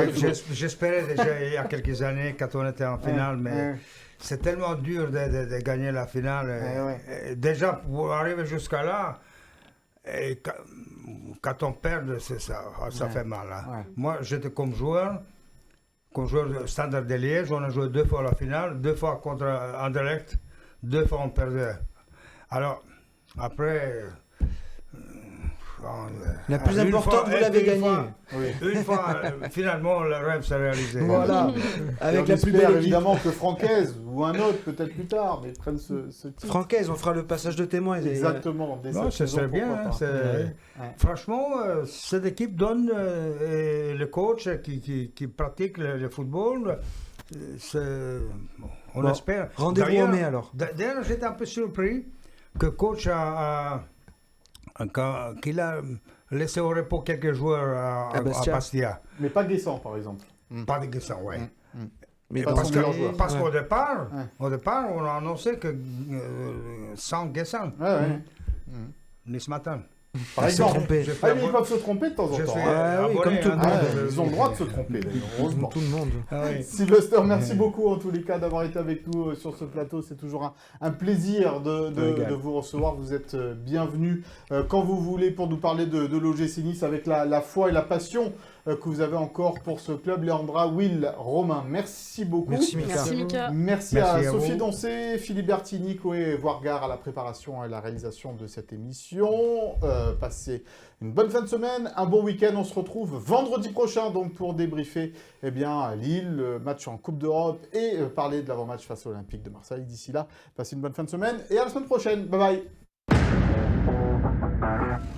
J'espérais déjà il y a quelques années quand on était en finale, mais c'est tellement dur de gagner la finale. Et déjà, pour arriver jusqu'à là, et quand on perd, ça fait mal. Hein. Ouais. Moi, j'étais comme joueur de Standard de Liège. On a joué 2 fois la finale, 2 fois contre Anderlecht, 2 fois on perdait. Alors, après... La plus une importante, fois- vous l'avez une gagnée. fois- Oui. Une fois, finalement, le rêve s'est réalisé. Voilà. Et Avec on la plus espère belle équipe. évidemment que Francaise ou un autre, peut-être plus tard, mais prenne ce titre. Francaise, on fera le passage de témoin. Exactement. dès Non, cette ça saison, serait bien. pourquoi Hein, pas. c'est- Franchement, cette équipe donne et le coach qui pratique le football. On Bon, espère. rendez-vous D'ailleurs- au mai, alors. D'ailleurs, j'étais un peu surpris que le coach qu'il a laissé au repos quelques joueurs à Bastia. Bastia. Mais pas Guessant, par exemple. Pas de Guessant, oui. Mais Pas dans son ce meilleur cas- joueur. Parce Ouais. qu'au départ, on a annoncé que sans Guessant, Ouais. ni ce matin. Par s'est exemple. trompé. Ah, mais ils peuvent se tromper de temps en Je temps. suis hein. oui, abonné, comme tout le hein, monde. Ils ont le droit de se tromper, d'ailleurs, heureusement. Tout le monde. Ah oui. Sylvester, merci beaucoup en tous les cas d'avoir été avec nous sur ce plateau. C'est toujours un plaisir de vous recevoir. Vous êtes bienvenus quand vous voulez pour nous parler de l'OGC Nice avec la foi et la passion que vous avez encore pour ce club. Léandra, Will, Romain, merci beaucoup. Merci Mika. Merci Mika. Merci Merci à à Sophie vous. Doncé, Philippe Bertini, Koé Voirgard à la préparation et la réalisation de cette émission. Passez une bonne fin de semaine, un bon week-end. On se retrouve vendredi prochain donc pour débriefer Lille, le match en Coupe d'Europe et parler de l'avant-match face à l'Olympique de Marseille. D'ici là, passez une bonne fin de semaine et à la semaine prochaine. Bye bye.